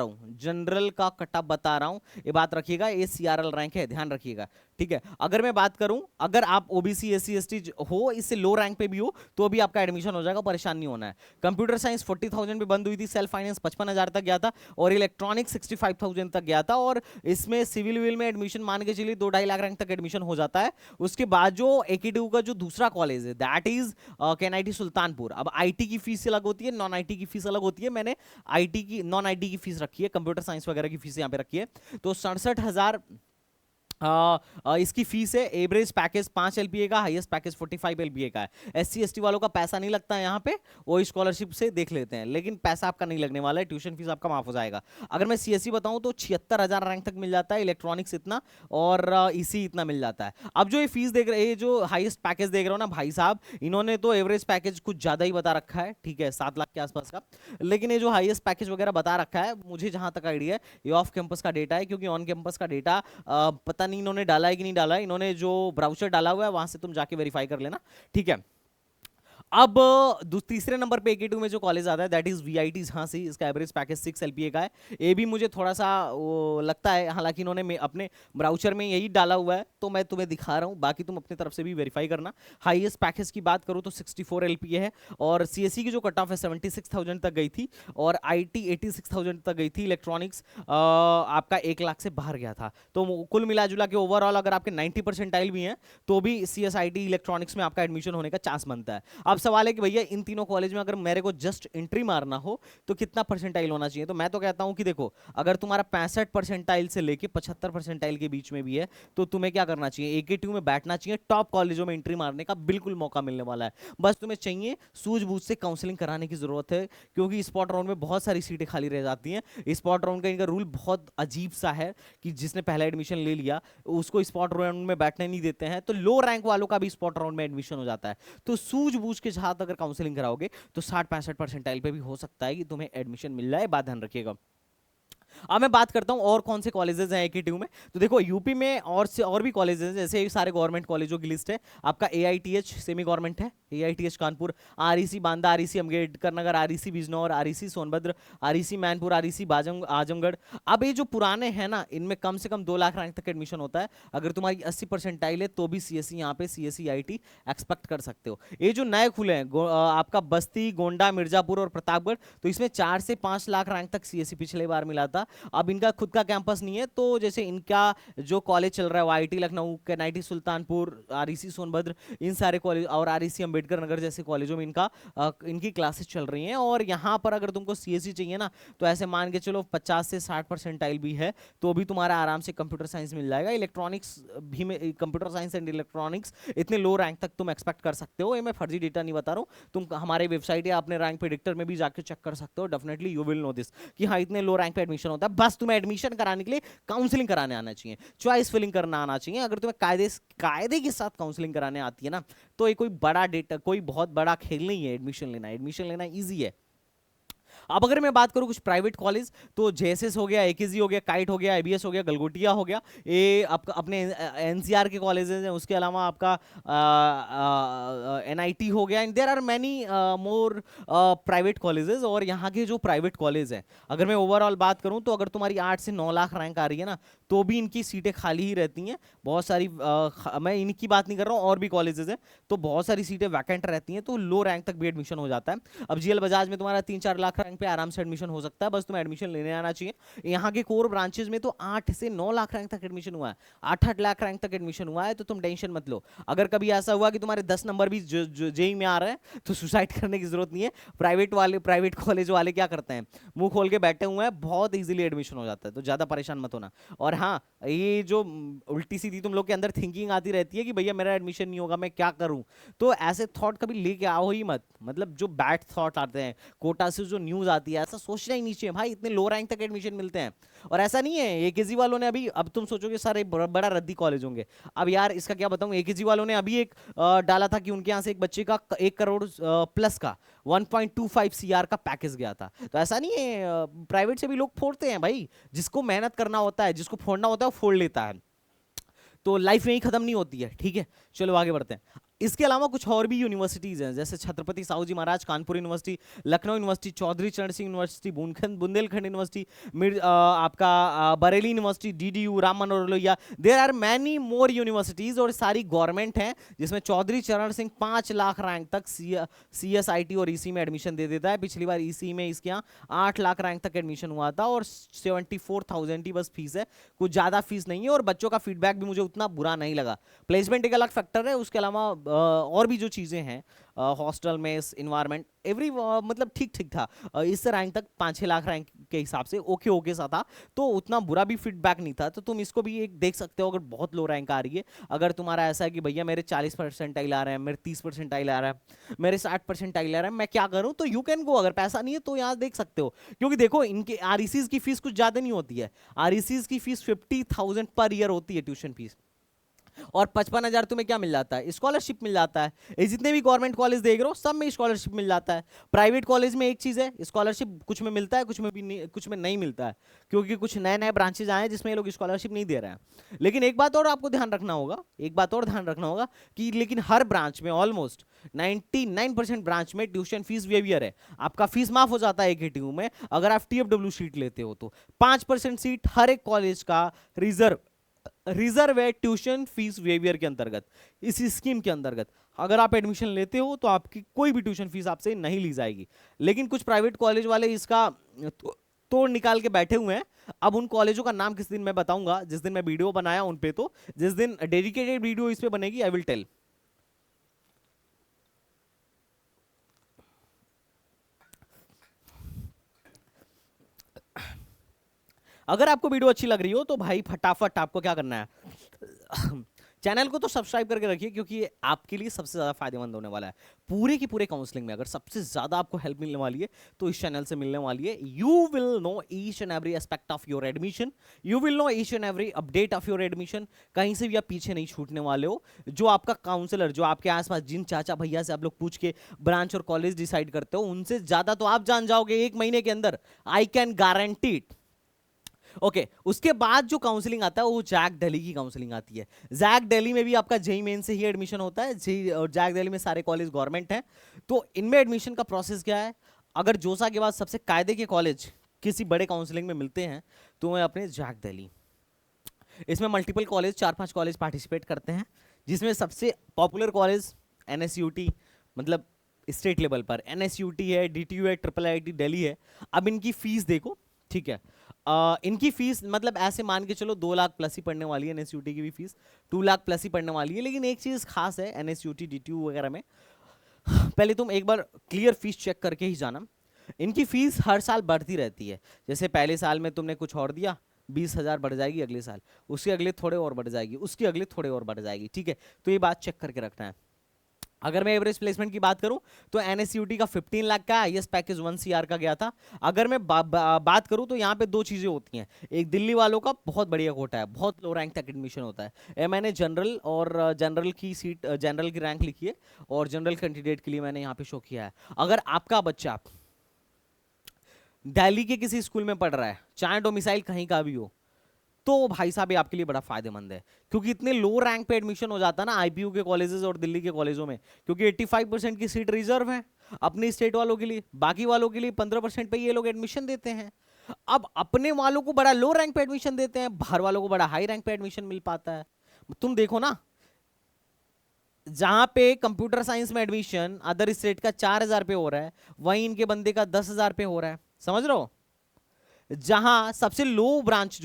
रहा हूं, ये बात रखिएगा, एसीआरएल रैंक है, ध्यान रखिएगा, ठीक है। अगर मैं बात करूं, अगर आप ओबीसी एससी एसटी हो, इससे लो रैंक पे भी हो तो भी आपका एडमिशन हो जाएगा, परेशान नहीं होना है। कंप्यूटर साइंस 40,000 पे बंद हुई थी, सेल्फ फाइनेंस 55,000 तक गया था, और इलेक्ट्रॉनिक्स 65,000 तक गया था। और इसमें सिविल विल में एडमिशन मान के चलिए 2-2.5 लाख रैंक तक एडमिशन हो जाता है। उसके बाद जो एकेटीयू का जो दूसरा कॉलेज है दैट इज केएनआईटी सुल्तानपुर। अब आईटी की फीस अलग होती है, नॉन आईटी की फीस अलग होती है। मैंने आईटी की, नॉन आईटी की फीस रखी है, कंप्यूटर साइंस वगैरह की फीस यहाँ पे रखी है। तो 67,000 इसकी फीस है। एवरेज पैकेज 5 एलपीए का, हाईएस्ट पैकेज 45 एलपीए का है। एससी एसटी वालों का पैसा नहीं लगता है यहाँ पे, वो स्कॉलरशिप से देख लेते हैं, लेकिन पैसा आपका नहीं लगने वाला है, ट्यूशन फीस आपका माफ हो जाएगा। अगर मैं सीएससी बताऊं तो 76,000 रैंक तक मिल जाता है, इलेक्ट्रॉनिक्स इतना और ईसी इतना मिल जाता है। अब जो ये फीस देख रहे हैं, जो हाईएस्ट पैकेज देख रहे हो ना भाई साहब, इन्होंने तो एवरेज पैकेज कुछ ज्यादा ही बता रखा है, ठीक है, 7 लाख के आसपास का। लेकिन ये जो हाईएस्ट पैकेज वगैरह बता रखा है, मुझे जहां तक आइडिया है ये ऑफ कैंपस का डेटा है, क्योंकि ऑन कैंपस का डेटा पता नहीं इन्होंने डाला है कि नहीं डाला है। इन्होंने जो ब्राउज़र डाला हुआ है वहां से तुम जाके वेरीफाई कर लेना, ठीक है। अब तीसरे नंबर पे एकेटीयू में जो कॉलेज आता है दैट इज वीआईटी झांसी। इसका एवरेज पैकेज 6 एलपीए का है। ये भी मुझे थोड़ा सा वो लगता है, हालांकि इन्होंने अपने ब्राउचर में यही डाला हुआ है तो मैं तुम्हें दिखा रहा हूं, बाकी तुम अपनी तरफ से भी वेरीफाई करना। हाईएस्ट पैकेज की बात करूं तो 64 एलपीए है, और सीएससी की जो कट ऑफ है 76,000 तक गई थी, और आईटी 86,000 तक गई थी। इलेक्ट्रॉनिक्स आपका 1 लाख से बाहर गया था। तो कुल मिला जुला के ओवरऑल अगर आपके 90 परसेंटाइल भी हैं तो भी सीएसआईटी इलेक्ट्रॉनिक्स में आपका एडमिशन होने का चांस बनता है। अब सवाल है कि भैया इन तीनों कॉलेज में अगर मेरे को जस्ट एंट्री मारना हो तो कितना परसेंटाइल होना चाहिए? तो मैं तो कहता हूं कि देखो, अगर तुम्हारा 65 परसेंटाइल से लेके 75 परसेंटाइल के बीच में भी है तो तुम्हें क्या करना चाहिए? एकेटीयू में बैठना चाहिए। टॉप कॉलेजों में एंट्री मारने का बिल्कुल मौका मिलने वाला है। बस तुम्हें चाहिए सूझबूझ से काउंसलिंग कराने की जरूरत है, क्योंकि स्पॉट राउंड में बहुत सारी सीटें खाली रह जाती हैं। स्पॉट राउंड का इनका रूल बहुत अजीब सा है कि जिसने पहला एडमिशन ले लिया उसको स्पॉट राउंड में बैठने नहीं देते हैं, तो लो रैंक वालों का भी स्पॉट राउंड में एडमिशन हो जाता है। तो सूझबूझ के साथ अगर काउंसलिंग कराओगे तो 60-65 परसेंटाइल पे भी हो सकता है कि तुम्हें एडमिशन मिल जाए, बात ध्यान रखिएगा। अब मैं बात करता हूँ और कौन से कॉलेजेस हैं एकेटीयू में। तो देखो यूपी में और भी कॉलेजेस हैं, जैसे सारे गवर्नमेंट कॉलेजों की लिस्ट है। आपका एआईटीएच सेमी गवर्नमेंट है, AITH Kanpur, REC Banda, REC Ambedkar Nagar, REC Bijnor, REC Sonbhadra, REC Mainpur, REC Azamgarh. अब ये जो पुराने हैं ना, इनमें कम से कम 2 लाख रैंक तक एडमिशन होता है। अगर तुम्हारी 80 परसेंटाइल है तो भी सीएससी यहाँ पे सीएससी आईटी एक्सपेक्ट कर सकते हो। ये जो नए खुले हैं आपका बस्ती, गोंडा, मिर्जापुर और प्रतापगढ़, तो इसमें 4 से 5 लाख रैंक तक सीएससी पिछले बार मिला था। अब इनका खुद का कैंपस नहीं है, तो जैसे इनका जो कॉलेज चल रहा है वो आईटी लखनऊ, केनाईटी सुल्तानपुर, आरईसी सोनभद्र, इन सारे कॉलेज और आरईसी अंबेडकर नगर जैसे कॉलेजों में इनकी क्लासेस चल रही हैं। और यहाँ पर अगर तुमको सीएससी चाहिए ना, तो ऐसे मान के चलो 50 से 60 परसेंटाइल भी है तो भी तुम्हारा आराम से कंप्यूटर साइंस मिल जाएगा। इलेक्ट्रॉनिक्स भी में, कंप्यूटर साइंस एंड इलेक्ट्रॉनिक्स इतने लो रैंक तक तुम एक्सपेक्ट कर सकते हो। ये मैं फर्जी डेटा नहीं बता रहा हूँ, तुम हमारे वेबसाइट या अपने रैंक प्रेडिक्टर में भी जाकर चेक कर सकते हो। Definitely you will know this कि हाँ इतने लो रैंक पे एडमिशन होता है। बस तुम्हें एडमिशन कराने के लिए काउंसलिंग कराने आना चाहिए, चॉइस फिलिंग करना आना चाहिए। अगर तुम्हें कायदे के साथ काउंसलिंग कराने आती है ना, तो ये कोई बड़ा डेटा, कोई बहुत बड़ा खेल नहीं है एडमिशन लेना ईजी है। अब अगर मैं बात करूं कुछ प्राइवेट कॉलेज, तो जेएसएस हो गया, एकेजी हो गया, काइट हो गया, एबीएस हो गया, गलगोटिया हो गया, ये आपका अपने एनसीआर के कॉलेजेस हैं। उसके अलावा आपका एनआईटी हो गया, and there are many more private colleges. और यहाँ के जो प्राइवेट कॉलेज हैं, अगर मैं ओवरऑल बात करूं तो अगर तुम्हारी 8 से 9 लाख रैंक आ रही है ना, तो भी इनकी सीटें खाली ही रहती हैं बहुत सारी। मैं इनकी बात नहीं कर रहा हूँ, और भी कॉलेजेस हैं तो बहुत सारी सीटें वैकेंट रहती हैं, तो लो रैंक तक भी एडमिशन हो जाता है। अब जीएल बजाज में तुम्हारा 3-4 लाख रैंक पे आराम से एडमिशन हो सकता है, बस तुम्हें एडमिशन लेने आना चाहिए। यहाँ के कोर ब्रांचेस में तो 8 से 9 लाख रैंक तक एडमिशन हुआ है, 8-8 लाख रैंक तक एडमिशन हुआ है, तो तुम टेंशन मत लो। अगर कभी ऐसा हुआ कि तुम्हारे 10 नंबर भी जेई में आ रहे हैं, तो सुसाइड करने की जरूरत नहीं है। प्राइवेट कॉलेज वाले क्या करते हैं, मुंह खोल के बैठे हुए हैं, बहुत इजीली एडमिशन हो जाता है, तो ज्यादा परेशान मत होना। और हाँ, ये जो उल्टी सीधी तुम लोग के अंदर थिंकिंग आती रहती है कि भैया मेरा एडमिशन नहीं होगा, मैं क्या करूं, तो ऐसे थॉट कभी लेके आओ ही मत। मतलब जो बैड थॉट आते हैं, कोटा से जो न्यूज आती है, ऐसा सोचना ही नहीं चाहिए भाई, इतने लो रैंक तक एडमिशन मिलते हैं। और ऐसा नहीं है एकेजी वालों ने अभी, अब तुम सोचोगे सारे बड़ा रद्दी कॉलेज होंगे, अब यार इसका क्या बताऊं, एकेजी वालों ने अभी एक डाला था कि उनके यहाँ से एक बच्चे का 1 करोड़ प्लस का 1.25 सीआर का पैकेज गया था। तो ऐसा नहीं है, प्राइवेट से भी लोग फोड़ते हैं भाई, जिसको मेहनत करना होता है, जिसको फोड़ना होता है वो फोड़ लेता है। तो लाइफ में ही खत्म नहीं होती है, ठीक है। चलो आगे बढ़ते हैं। इसके अलावा कुछ और भी यूनिवर्सिटीज हैं, जैसे Chhatrapati Shahu ji Maharaj Kanpur university, Lucknow university, Chaudhary Charan Singh university, Bundelkhand university, आपका Bareilly university, DDU, Ram Manohar Lohia. There are many more universities, और सारी गवर्नमेंट हैं, जिसमें चौधरी चरण सिंह 5 लाख रैंक तक सीएसआईटी और ईसी में एडमिशन दे देता है। पिछली बार ईसी में इसके यहाँ 8 लाख रैंक तक एडमिशन हुआ था, और 74,000 ही बस फीस है, कुछ ज्यादा फीस नहीं है। और बच्चों का फीडबैक भी मुझे उतना बुरा नहीं लगा। प्लेसमेंट एक अलग फैक्टर है, उसके अलावा और भी जो चीजें हैं, हॉस्टल में इन्वायरमेंट एवरी मतलब ठीक ठीक था। इस रैंक तक 5-6 लाख रैंक के हिसाब से ओके सा था, तो उतना बुरा भी फीडबैक नहीं था। तो तुम इसको भी एक देख सकते हो, अगर बहुत लो रैंक आ रही है, अगर तुम्हारा ऐसा है कि भैया मेरे 40 परसेंटाइल आ रहे हैं, मेरे 30 परसेंटाइल आ रहा है, मेरे 60 परसेंटाइल आ रहा है, मैं क्या करूं, तो यू कैन गो। अगर पैसा नहीं है तो यहाँ देख सकते हो, क्योंकि देखो इनके आरईसीज की फीस कुछ ज्यादा नहीं होती है। आरईसीज की फीस 50,000 पर ईयर होती है ट्यूशन फीस, और 55,000 तुम्हें क्या मिल जाता है, स्कॉलरशिप मिल जाता है। ये जितने भी गवर्नमेंट कॉलेज देख रहे हो सब में स्कॉलरशिप मिल जाता है। प्राइवेट कॉलेज में एक चीज है, स्कॉलरशिप कुछ में मिलता है, कुछ में भी नहीं, कुछ में नहीं मिलता है, क्योंकि कुछ नए नए ब्रांचेज आए हैं जिसमें ये लोग स्कॉलरशिप नहीं दे रहे हैं। लेकिन एक बात और आपको ध्यान रखना होगा, कि लेकिन हर ब्रांच में ऑलमोस्ट 99% ब्रांच में ट्यूशन फीस वेवियर है। आपका फीस माफ हो जाता है एकेटीयू में, अगर आप टीएफडब्ल्यू सीट लेते हो तो 5% सीट हर एक कॉलेज का रिजर्व है ट्यूशन फीस वेवियर के अंतर्गत। इस स्कीम के अंतर्गत अगर आप एडमिशन लेते हो तो आपकी कोई भी ट्यूशन फीस आपसे नहीं ली जाएगी। लेकिन कुछ प्राइवेट कॉलेज वाले इसका तोड़ निकाल के बैठे हुए हैं। अब उन कॉलेजों का नाम किस दिन मैं बताऊंगा, जिस दिन मैं वीडियो बनाया उन पे, तो जिस दिन डेडिकेटेड वीडियो इस पे बनेगी आई विल टेल। अगर आपको वीडियो अच्छी लग रही हो तो भाई फटाफट आपको क्या करना है, चैनल को तो सब्सक्राइब करके रखिए, क्योंकि ये आपके लिए सबसे ज्यादा फायदेमंद होने वाला है। पूरे की पूरे काउंसलिंग में अगर सबसे ज्यादा आपको हेल्प मिलने वाली है तो इस चैनल से मिलने वाली है। You will know each and every aspect of your admission, you will know each and every update of your admission. कहीं से भी आप पीछे नहीं छूटने वाले हो। जो आपका काउंसलर, जो आपके आसपास जिन चाचा भैया से आप लोग पूछ के ब्रांच और कॉलेज डिसाइड करते हो, उनसे ज्यादा तो आप जान जाओगे 1 महीने के अंदर, I can guarantee it. Okay उसके बाद जो काउंसलिंग आता है वो जैक दिल्ली की काउंसलिंग आती है। जैक दिल्ली में भी आपका जेई मेन से ही एडमिशन होता है जी, और जैक दिल्ली में सारे कॉलेज गवर्नमेंट हैं। तो इनमें एडमिशन का प्रोसेस क्या है, अगर जोसा के बाद सबसे कायदे के कॉलेज किसी बड़े काउंसलिंग में मिलते हैं तो वह अपने जैक दिल्ली। इसमें मल्टीपल कॉलेज 4-5 कॉलेज पार्टिसिपेट करते हैं, जिसमें सबसे पॉपुलर कॉलेज एनएसयूटी, मतलब स्टेट लेवल पर एनएसयूटी है, डीटीयू है, ट्रिपल आईटी दिल्ली है। अब इनकी फीस देखो, ठीक है, इनकी फीस मतलब ऐसे मान के चलो 2 लाख प्लस ही पढ़ने वाली है, एनएसयूटी की भी फीस 2 लाख प्लस ही पढ़ने वाली है। लेकिन एक चीज खास है एनएसयूटी डीटीयू वगैरह में, पहले तुम एक बार क्लियर फीस चेक करके ही जाना। इनकी फीस हर साल बढ़ती रहती है। जैसे पहले साल में तुमने कुछ और दिया, 20,000 बढ़ जाएगी अगले साल, उसके अगले थोड़े और बढ़ जाएगी, उसके अगले थोड़े और बढ़ जाएगी, ठीक है। तो ये बात चेक करके रखना है। अगर मैं एवरेज प्लेसमेंट की बात करूं तो एनएसयूटी का 15 लाख का हाईएस्ट पैकेज 1 सीआर का गया था। अगर मैं बात करूं तो यहाँ पे 2 चीजें होती हैं। एक दिल्ली वालों का बहुत बढ़िया कोटा है, बहुत लो रैंक तक एडमिशन होता है। मैंने जनरल और जनरल की सीट, जनरल की रैंक लिखी है और जनरल कैंडिडेट के लिए मैंने यहाँ पे शो किया है। अगर आपका बच्चा दिल्ली के किसी स्कूल में पढ़ रहा है, चाहे डोमिसाइल कहीं का भी हो, तो भाई साहब ये आपके लिए बड़ा फायदेमंद है, क्योंकि इतने लो रैंक पे एडमिशन हो जाता है ना आईपीयू के कॉलेजेस और दिल्ली के कॉलेजों में, क्योंकि 85% की सीट रिजर्व है अपनी स्टेट वालों के लिए, बाकी वालों के लिए 15% पे ये लोग एडमिशन देते हैं। अब अपने वालों को बड़ा लो रैंक पे एडमिशन देते हैं, बाहर वालों को बड़ा हाई रैंक पे एडमिशन मिल पाता है। तुम देखो ना, जहां पे कंप्यूटर साइंस में एडमिशन अदर स्टेट का 4,000 पे हो रहा है, वहीं इनके बंदे का 10,000 पे हो रहा है। समझ रहे हो? जहां सबसे लो ब्रांच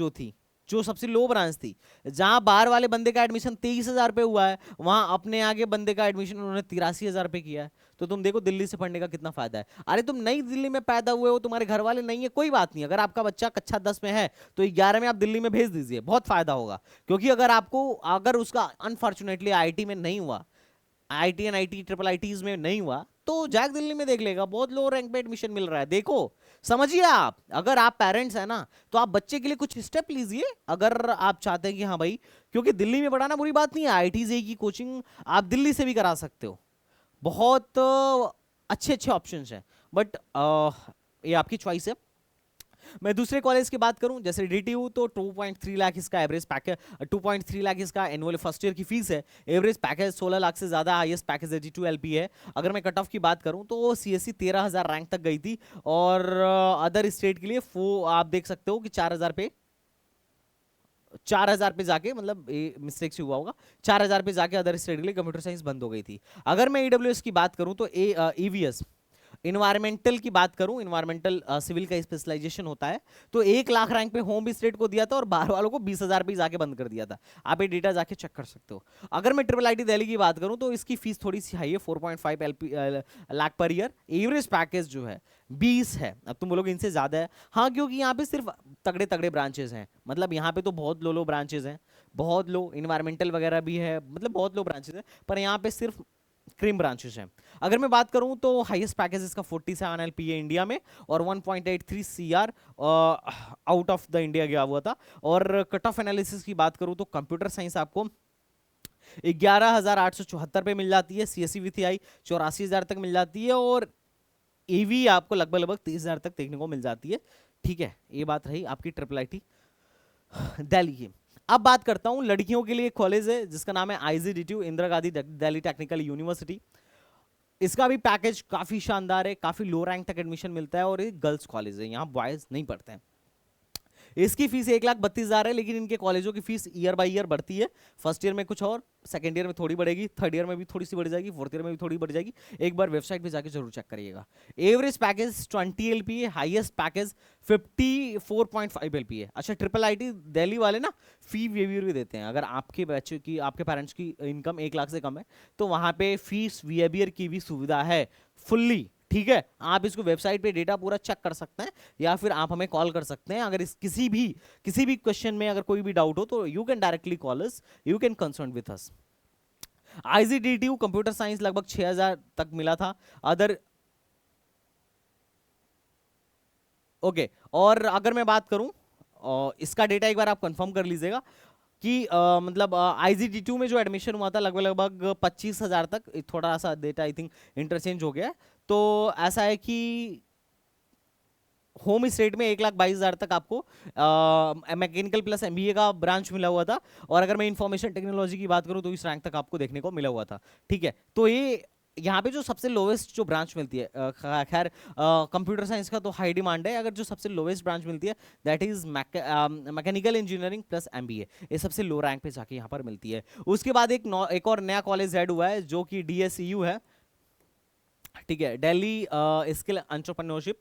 जो सबसे लो ब्रांच थी, जहां बाहर वाले बंदे का एडमिशन 23,000 पे हुआ है, वहां अपने आगे बंदे का एडमिशन उन्होंने 83,000 पे किया है। तो तुम देखो दिल्ली से पढ़ने का कितना फायदा है। अरे तुम नई दिल्ली में पैदा हुए हो, तुम्हारे घर वाले नहीं है, कोई बात नहीं, अगर आपका बच्चा कक्षा 10 में है तो 11 में आप दिल्ली में भेज दीजिए, बहुत फायदा होगा। क्योंकि अगर उसका अनफॉर्चुनेटली आईआईटी में नहीं हुआ, IT and IT triple ITs में नहीं हुआ, तो जैक दिल्ली में देख लेगा, बहुत लो रैंक पे एडमिशन मिल रहा है। देखो समझिए, आप अगर आप पेरेंट्स हैं ना, तो आप बच्चे के लिए कुछ स्टेप लीजिए, अगर आप चाहते हैं कि हाँ भाई, क्योंकि दिल्ली में पढ़ाना बुरी बात नहीं है, आईटी जेई की कोचिंग आप दिल्ली से भी करा सकते हो, बहुत अच्छे अच्छे ऑप्शंस हैं। बट ये आपकी चॉइस है। मैं दूसरे कॉलेज की बात करूं, जैसे डीटीयू, तो 2.3 लाख इसका एवरेज पैकेज, 2.3 लाख इसका एनुअल फर्स्ट ईयर की फीस है। एवरेज पैकेज 16 लाख से ज्यादा, हाईएस्ट पैकेज है G2 LP है। अगर मैं कट ऑफ की बात करूं तो सीएससी 13,000 रैंक तक गई थी, और अदर स्टेट के लिए आप देख सकते हो कि 4,000 पे जाके, मतलब मिस्टेक से हुआ होगा, 4,000 पे जाके अदर स्टेट के लिए कंप्यूटर साइंस बंद हो गई थी। अगर मैं ईडब्ल्यूएस की बात करूं तो ईवीएस इन्वायरमेंटल की बात करूं, इन्वायरमेंटल सिविल का स्पेशलाइजेशन होता है, तो 1 लाख रैंक पे होम भी स्टेट को दिया था और बाहर वालों को 20,000 पे जाके बंद कर दिया था। आप ये डेटा जाके चेक कर सकते हो। अगर मैं ट्रिपल आईटी दिल्ली की बात करूं तो इसकी फीस थोड़ी सी हाई है, 4.5 lakh per year. Average package जो है 20 है। अब तुम बोलोगे इनसे ज्यादा है, हाँ, क्योंकि यहाँ पे सिर्फ तगड़े तगड़े ब्रांचेस हैं, मतलब यहाँ पे तो बहुत लो लो ब्रांचेस हैं, बहुत लो इन्वायरमेंटल वगैरह भी है, मतलब बहुत लो ब्रांचेस हैं, पर यहाँ पे सिर्फ क्रीम ब्रांचेस हैं। अगर मैं बात करूं तो हाईएस्ट पैकेज इसका 47 LP है इंडिया में, और 1.83 CR out of the India गया हुआ था। और कट ऑफ एनालिसिस की बात करूं तो कंप्यूटर साइंस आपको 11,874 पे मिल जाती है, सीएससी विथ आई 84,000 तक मिल जाती है, और एवी आपको लगभग लगभग 30,000 तक देखने को मिल जाती है। ठीक है, ये बात रही आपकी ट्रिपल आईटी दिल्ली की। अब बात करता हूं लड़कियों के लिए कॉलेज है जिसका नाम है IGDTU, Indira Gandhi Delhi technical university. इसका भी पैकेज काफी शानदार है, काफी लो रैंक तक एडमिशन मिलता है, और ये गर्ल्स कॉलेज है, यहाँ बॉयज नहीं पढ़ते हैं। इसकी फीस 1,32,000 है, लेकिन इनके कॉलेजों की फीस ईयर बाय ईयर बढ़ती है। फर्स्ट ईयर में कुछ और, सेकंड ईयर में थोड़ी बढ़ेगी, थर्ड ईयर में भी थोड़ी सी बढ़ जाएगी, फोर्थ ईयर में भी थोड़ी बढ़ जाएगी। एक बार वेबसाइट पे जाके जरूर चेक करिएगा। एवरेज पैकेज 20 LP है, हाईएस्ट पैकेज 54.5 LP है। अच्छा, ट्रिपल आईटी दिल्ली वाले ना फी वेवियर भी देते हैं। अगर आपके बच्चे की, आपके पेरेंट्स की इनकम 1 लाख से कम है, तो वहां पे फीस वेवियर की भी सुविधा है फुल्ली। ठीक है, आप इसको वेबसाइट पे डेटा पूरा चेक कर सकते हैं, या फिर आप हमें कॉल कर सकते हैं। अगर इस किसी भी क्वेश्चन में अगर कोई भी डाउट हो तो you can directly call us, you can consult with us. IGDTU computer science लगभग 6,000 तक मिला था। अदर ओके, और अगर मैं बात करूं, इसका डेटा एक बार आप कंफर्म कर लीजिएगा कि मतलब IGDTU में जो एडमिशन हुआ था लगभग लगभग 25,000 तक, थोड़ा सा डेटा आई थिंक इंटरचेंज हो गया है। तो ऐसा है कि होम स्टेट में 1,22,000 तक आपको मैकेनिकल प्लस एमबीए का ब्रांच मिला हुआ था। और अगर मैं इंफॉर्मेशन टेक्नोलॉजी की बात करूं तो इस रैंक तक आपको देखने को मिला हुआ था। ठीक है, तो ये यहाँ पे जो सबसे लोवेस्ट जो ब्रांच मिलती है, खैर कंप्यूटर साइंस का तो हाई डिमांड है, अगर जो सबसे लोवेस्ट ब्रांच मिलती है that is mechanical engineering plus MBA, ये सबसे लो रैंक पे जाके यहाँ पर मिलती है। उसके बाद एक और नया कॉलेज ऐड हुआ है जो कि डीएसयू है। ठीक है, दिल्ली स्किल एंटरप्रेन्योरशिप।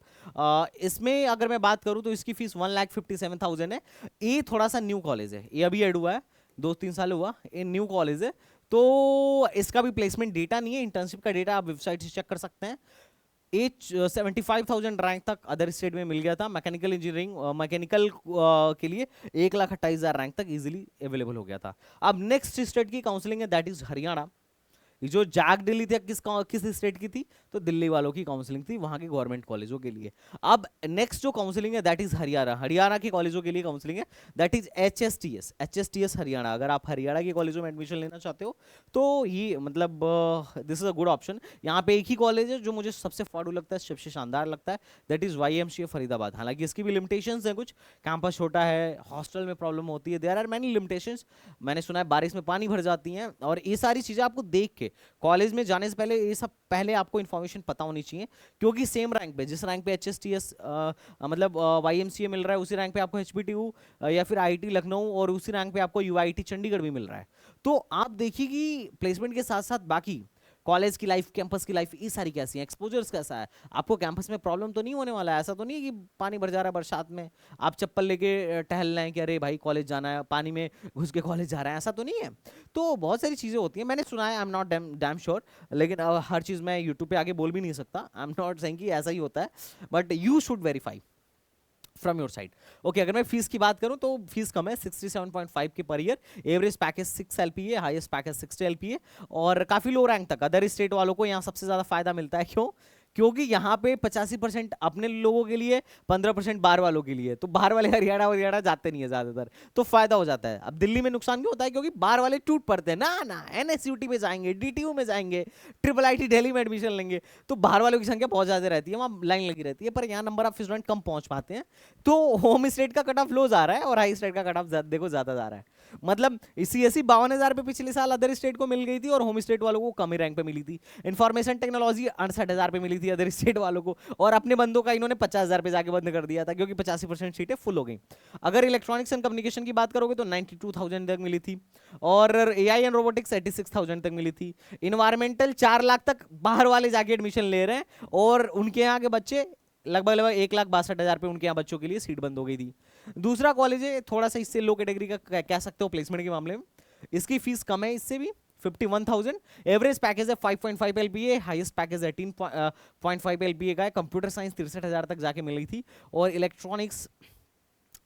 इसमें अगर मैं बात करूं तो इसकी फीस 1,57,000 है। ये थोड़ा सा न्यू कॉलेज है, ये अभी ऐड हुआ है, 2-3 साल हुआ, ये न्यू कॉलेज है। तो इसका भी प्लेसमेंट डेटा नहीं है, इंटर्नशिप का डेटा आप वेबसाइट से चेक कर सकते हैं। ये 75,000 रैंक तक अदर स्टेट में मिल गया था। मैकेनिकल इंजीनियरिंग मैकेनिकल के लिए 1,28,000 रैंक तक इजीली अवेलेबल हो गया था। अब नेक्स्ट स्टेट की काउंसलिंग है दैट इज हरियाणा। ये जो जैक दिल्ली थी किस स्टेट की थी, तो दिल्ली वालों की काउंसलिंग थी वहां के गवर्नमेंट कॉलेजों के लिए। अब नेक्स्ट जो काउंसलिंग है दैट इज हरियाणा, हरियाणा के कॉलेजों के लिए काउंसलिंग है दैट इज एचएसटीएस हरियाणा। अगर आप हरियाणा के कॉलेजों में एडमिशन लेना चाहते हो तो ये मतलब this is a good option. यहाँ पे एक ही कॉलेज है जो मुझे सबसे फाड़ू लगता है, सबसे शानदार लगता है, दैट इज वाईएमसीए फरीदाबाद। हालांकि इसकी भी लिमिटेशंस हैं, कुछ कैंपस छोटा है, हॉस्टल में प्रॉब्लम होती है, देयर आर मैनी लिमिटेशंस। मैंने सुना है बारिश में पानी भर जाती हैं, और ये सारी चीजें आपको देख के कॉलेज में जाने से पहले ये सब पहले आपको इन्फॉर्मेशन पता होनी चाहिए। क्योंकि सेम रैंक पे, जिस रैंक पे एचएसटीएस मतलब वाईएमसीए मिल रहा है, उसी रैंक पे आपको एचपीटीयू या फिर आईआईटी लखनऊ, और उसी रैंक पे आपको यूआईटी चंडीगढ़ भी मिल रहा है। तो आप देखिए कि प्लेसमेंट के साथ साथ बाकी कॉलेज की लाइफ, कैंपस की लाइफ, ये सारी कैसी है, एक्सपोजर्स कैसा है, आपको कैंपस में प्रॉब्लम तो नहीं होने वाला है। ऐसा तो नहीं है कि पानी भर जा रहा है बरसात में, आप चप्पल लेके टहल रहे हैं कि अरे भाई कॉलेज जाना है, पानी में घुस के कॉलेज जा रहे हैं, ऐसा तो नहीं है। तो बहुत सारी चीज़ें होती हैं, मैंने सुना है, आई एम नॉट डैम श्योर, लेकिन हर चीज़ मैं यूट्यूब पे आगे बोल भी नहीं सकता। आई एम नॉट सेइंग कि ऐसा ही होता है, but you should verify from your side. Okay, अगर मैं फीस की बात करूं तो फीस कम है, 67.5 के per year. Average package 6 LPA, highest package 60 LPA, और काफी लो रैंक तक अदर स्टेट वालों को यहाँ सबसे ज्यादा फायदा मिलता है। क्यों? क्योंकि यहाँ पे 85% अपने लोगों के लिए, 15% बाहर वालों के लिए। तो बाहर वाले हरियाणा हरियाणा जाते नहीं है ज्यादातर, तो फायदा हो जाता है। अब दिल्ली में नुकसान क्यों होता है? क्योंकि बाहर वाले टूट पड़ते हैं ना, ना एनएसयूटी में जाएंगे, डीटीयू में जाएंगे, ट्रिपल आईटी दिल्ली में एडमिशन लेंगे, तो बाहर वालों की संख्या बहुत ज्यादा रहती है, वहाँ लाइन लगी रहती है। पर यहाँ नंबर ऑफ स्टूडेंट कम पहुंच पाते हैं, तो होम स्टेट का कट ऑफ लो जा रहा है और हाई स्टेट का कट ऑफ देखो ज्यादा जा रहा है। मतलब इसी ऐसी 52,000 पे पिछले साल अदर स्टेट को मिल गई थी, और होम स्टेट वालों को कम ही रैंक पे मिली थी। इंफॉर्मेशन टेक्नोलॉजी 68,000 पे मिली थी अदर स्टेट वालों को, और अपने बंदों का इन्होंने 50,000 पे जाके बंद कर दिया था, क्योंकि 85% सीटें फुल हो गई। अगर इलेक्ट्रॉनिक्स एंड कम्युनिकेशन की बात करोगे तो 92,000 तक मिली थी, और एआई एंड रोबोटिक्स 86,000 तक मिली थी। इन्वायरमेंटल 4 लाख तक बाहर वाले जाके एडमिशन ले रहे हैं, और उनके यहाँ के बच्चे लगभग लगभग 1,62,000 पे उनके यहाँ बच्चों के लिए सीट बंद हो गई थी। दूसरा कॉलेज है थोड़ा सा इससे लो कैटेगरी का कह सकते हो प्लेसमेंट के मामले में, इसकी फीस कम है इससे भी, 51,000। एवरेज पैकेज है 5.5 एलपीए, हाईएस्ट पैकेज 18.5 एलपीए का है। कंप्यूटर साइंस 63,000 तक जाके मिली थी, और इलेक्ट्रॉनिक्स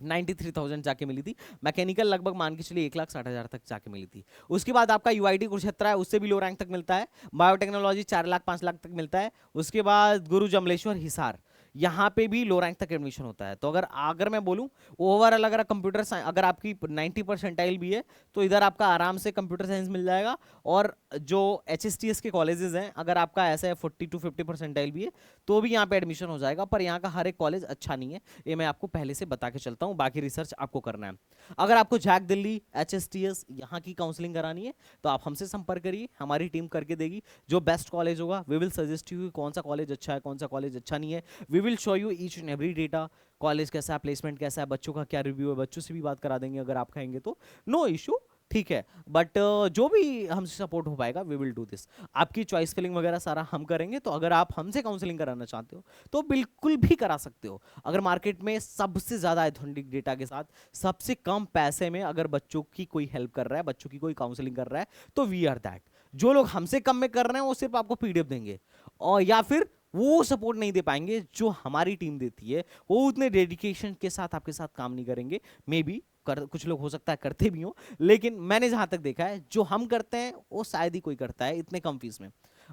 93,000 जाके मिली थी। मैकेनिकल लगभग मान के चलिए 1,60,000 तक जाके मिली थी। उसके बाद आपका यूआईटी कुरुक्षेत्र है, उससे भी लो रैंक तक मिलता है। बायोटेक्नोलॉजी 4 लाख 5 लाख तक मिलता है। उसके बाद गुरु जमलेश्वर हिसार, यहाँ पे भी लो रैंक तक एडमिशन होता है। तो अगर मैं बोलूँ ओवरऑल, अगर कंप्यूटर साइंस अगर आपकी 90 परसेंटाइल भी है तो इधर आपका आराम से कंप्यूटर साइंस मिल जाएगा। और जो एचएसटीएस के कॉलेजेस हैं, अगर आपका ऐसा है 40 to 50 परसेंटाइल भी है तो भी यहाँ पे एडमिशन हो जाएगा। पर यहाँ का हर एक कॉलेज अच्छा नहीं है, ये मैं आपको पहले से बता के चलता हूँ, बाकी रिसर्च आपको करना है। अगर आपको जैक दिल्ली, एचएसटीएस यहाँ की काउंसलिंग करानी है तो आप हमसे संपर्क करिए, हमारी टीम करके देगी। जो बेस्ट कॉलेज होगा वी विल सजेस्ट यू कौन सा कॉलेज अच्छा है, कौन सा कॉलेज अच्छा नहीं है। We will show you each and every data, college कैसा है, प्लेसमेंट कैसा है, बच्चों का क्या रिव्यू है, बच्चों से भी बात करा देंगे अगर आप कहेंगे तो, नो इशू। ठीक है, बट जो भी हमसे सपोर्ट हो पाएगा वी विल डू दिस। आपकी चॉइस फिलिंग वगैरह सारा हम करेंगे। तो अगर आप हमसे काउंसलिंग कराना चाहते हो तो बिल्कुल भी करा सकते हो। अगर मार्केट में सबसे ज्यादा ऑथेंटिक डेटा के साथ सबसे कम पैसे में अगर बच्चों की कोई हेल्प कर रहा है, बच्चों की कोई काउंसलिंग कर रहा है, तो वी आर दैट। जो लोग हमसे कम में कर रहे हैं वो सिर्फ आपको पीडीएफ देंगे, और या फिर वो सपोर्ट नहीं दे पाएंगे जो हमारी टीम देती है। वो उतने डेडिकेशन के साथ आपके साथ काम नहीं करेंगे। मे बी कुछ लोग हो सकता है करते भी हो, लेकिन मैंने जहां तक देखा है जो हम करते हैं वो शायद ही कोई करता है इतने कम फीस में।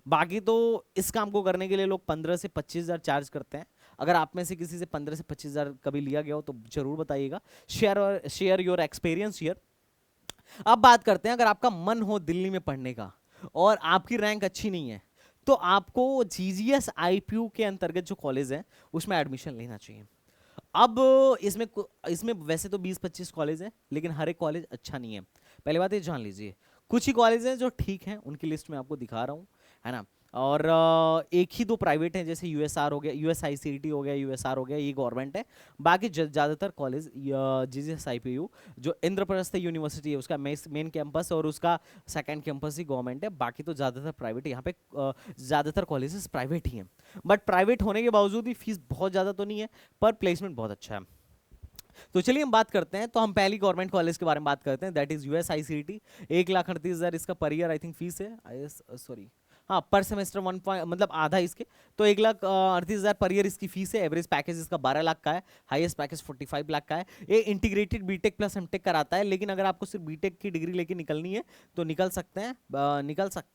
बाकी तो इस काम को करने के लिए लोग 15 से 25,000 चार्ज करते हैं। अगर आप में से किसी से 15 से 25,000 कभी लिया गया हो तो जरूर बताइएगा। Share your experience here. अब बात करते हैं, अगर आपका मन हो दिल्ली में पढ़ने का और आपकी रैंक अच्छी नहीं है तो आपको जीजीएस आईपीयू के अंतर्गत जो कॉलेज है उसमें एडमिशन लेना चाहिए। अब इसमें वैसे तो 20-25 कॉलेज हैं, लेकिन हर एक कॉलेज अच्छा नहीं है, पहली बात ये जान लीजिए। कुछ ही कॉलेज हैं जो ठीक हैं, उनकी लिस्ट में आपको दिखा रहा हूँ, है ना। और एक ही दो प्राइवेट हैं, जैसे यूएसआर हो गया, यूएसआईसीटी हो गया, यूएसआर हो गया, ये गवर्नमेंट है। बाकी ज़्यादातर कॉलेज जीजीएसआईपीयू जो इंद्रप्रस्थ यूनिवर्सिटी है, उसका मेन कैंपस और उसका सेकंड कैंपस ही गवर्नमेंट है, बाकी तो ज़्यादातर प्राइवेट। यहाँ पे ज़्यादातर कॉलेजेस प्राइवेट ही हैं, बट प्राइवेट होने के बावजूद भी फीस बहुत ज़्यादा तो नहीं है, पर प्लेसमेंट बहुत अच्छा है। तो चलिए हम बात करते हैं, तो हम पहली गवर्नमेंट कॉलेज के बारे में बात करते हैं, दैट इज यूएसआईसीटी। 1,38,000 इसका per year I think fees है, सॉरी हाँ पर सेमेस्टर मतलब आधा इसके, तो 1,38,000 पर ईयर इसकी फीस है। एवरेज पैकेज इसका 12 लाख का है, हाईएस्ट पैकेज 45 लाख का है। ये इंटीग्रेटेड बीटेक प्लस एमटेक कराता है, लेकिन अगर आपको सिर्फ बीटेक की डिग्री लेके निकलनी है तो निकल सकते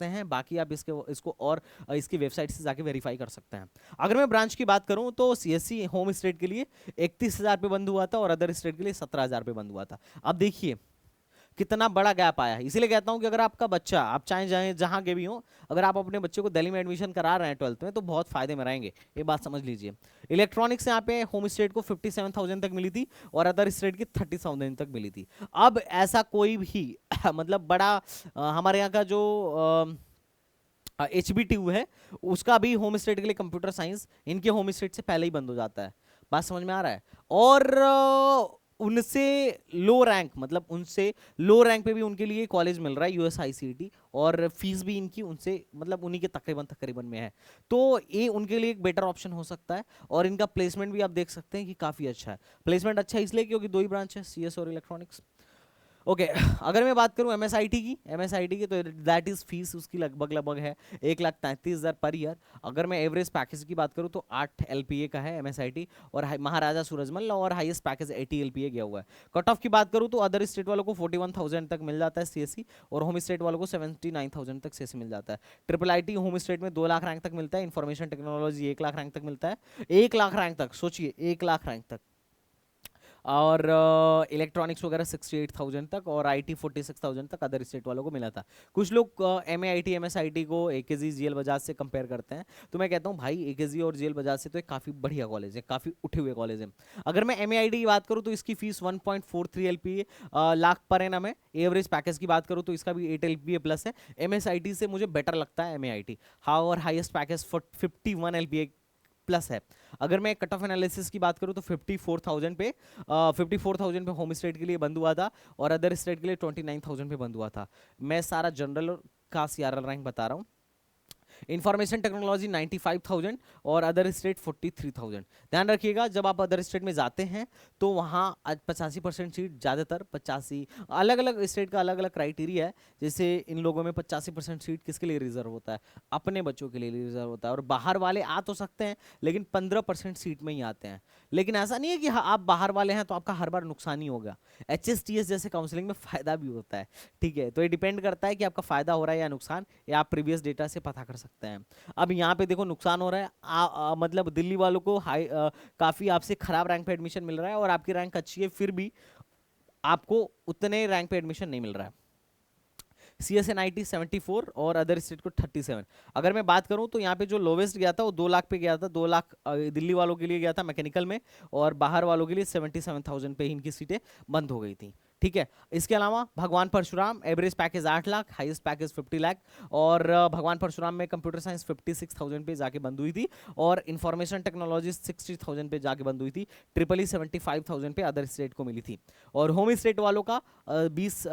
हैं। बाकी आप इसको और इसकी वेबसाइट से जाके वेरीफाई कर सकते हैं। अगर मैं ब्रांच की बात करूं तो सीएससी होम स्टेट के लिए 31,000 पे बंद हुआ था और अदर स्टेट के लिए 17,000 पे बंद हुआ था। अब देखिए कितना बड़ा गैप आया है। इसीलिए कहता हूं कि अगर आपका बच्चा, आप चाहे जाए जहां के भी हो, अगर आप अपने बच्चे को दिल्ली में एडमिशन करा रहे हैं 12th में, तो बहुत फायदे में रहेंगे, ये बात समझ लीजिए। इलेक्ट्रॉनिक्स यहाँ पे होम स्टेट को 57,000 तक मिली थी और अदर स्टेट की 30,000 तक मिली थी। अब ऐसा कोई भी मतलब बड़ा हमारे यहाँ का जो HBTU है, उसका भी होम स्टेट के लिए कंप्यूटर साइंस इनके होम स्टेट से पहले ही बंद हो जाता है। बात समझ में आ रहा है। और उनसे लो रैंक, मतलब उनसे लो रैंक पे भी उनके लिए कॉलेज मिल रहा है यूएसआईसीटी, और फीस भी इनकी उनसे मतलब उन्हीं के तकरीबन तकरीबन में है, तो ये उनके लिए एक बेटर ऑप्शन हो सकता है। और इनका प्लेसमेंट भी आप देख सकते हैं कि काफ़ी अच्छा है। प्लेसमेंट अच्छा है इसलिए क्योंकि दो ही ब्रांच है, सीएस और इलेक्ट्रॉनिक्स। ओके अगर मैं बात करूं एमएसआईटी की तो दैट इज फीस उसकी लगभग है 1,33,000 पर ईयर। अगर मैं एवरेज पैकेज की बात करूं तो 8 LPA का है एमएसआईटी, और महाराजा सूरजमल, और हाईएस्ट पैकेज 80 LPA गया हुआ है। कट ऑफ की बात करूं तो अदर स्टेट वालों को 41,000 तक मिल जाता है सीएससी, और होम स्टेट वालों को 79,000 तक सीएससी मिल जाता है। ट्रिपल आईटी होम स्टेट में 2 लाख रैंक तक मिलता है, इन्फॉर्मेशन टेक्नोलॉजी 1 लाख रैंक तक मिलता है, 1 लाख रैंक तक, सोचिए 1 लाख रैंक तक। और इलेक्ट्रॉनिक्स वगैरह 68,000 तक, और आईटी 46,000 तक अदर स्टेट वालों को मिला था। कुछ लोग MAIT MSIT को AKG GL बजाज से कंपेयर करते हैं, तो मैं कहता हूँ भाई AKG और GL बजाज से तो एक काफ़ी बढ़िया कॉलेज है, काफ़ी उठे हुए कॉलेज है। अगर मैं MAIT की बात करूँ तो इसकी fees 1.43 LPA lakh per annum है। एवरेज पैकेज की बात करूँ तो इसका भी 8 LPA प्लस है। MSIT से मुझे बेटर लगता है MAIT, हाँ, और हाईएस्ट पैकेज 51 LPA प्लस है। अगर मैं कट ऑफ एनालिसिस की बात करूं तो 54,000 पे होम स्टेट के लिए बंद हुआ था, और अदर स्टेट के लिए 29,000 पे बंद हुआ था। मैं सारा जनरल का सीआरएल रैंक बता रहा हूं। इंफॉर्मेशन टेक्नोलॉजी 95,000 और अदर स्टेट 43,000। ध्यान रखिएगा जब आप अदर स्टेट में जाते हैं तो वहाँ 85% सीट, ज़्यादातर 85, अलग अलग स्टेट का अलग अलग क्राइटेरिया है। जैसे इन लोगों में 85% सीट किसके लिए रिजर्व होता है, अपने बच्चों के लिए रिजर्व होता है, और बाहर वाले आ तो सकते हैं लेकिन 15% सीट में ही आते हैं। लेकिन ऐसा नहीं है कि आप बाहर वाले हैं तो आपका हर बार नुकसान ही होगा। HSTS जैसे काउंसलिंग में फ़ायदा भी होता है, ठीक है। तो ये डिपेंड करता है कि आपका फ़ायदा हो रहा है या नुकसान, या आप प्रीवियस डेटा से पता कर सकते हैं। अब यहाँ पे देखो नुकसान हो रहा है, मतलब दिल्ली वालों को काफ़ी आपसे ख़राब रैंक पे एडमिशन मिल रहा है, और आपकी रैंक अच्छी है फिर भी आपको उतने रैंक पे एडमिशन नहीं मिल रहा है। CSNIT 74 और अदर स्टेट को 37। अगर मैं बात करूं तो यहाँ पे जो लोवेस्ट गया था वो 2 लाख पे गया था, 2 लाख दिल्ली वालों के लिए गया था मैकेनिकल में, और बाहर वालों के लिए 77,000 पे ही इनकी सीटें बंद हो गई थी, ठीक है। इसके अलावा Bhagwan Parshuram average package 8 lakh, highest package 50 lakh, और भगवान परशुराम में कंप्यूटर साइंस 56,000 पे जाके बंद हुई थी, और इंफॉर्मेशन टेक्नोलॉजी 60,000 पे जाके बंद हुई थी। ट्रिपल 75,000 पे अदर स्टेट को मिली थी। और होम स्टेट वालों का 20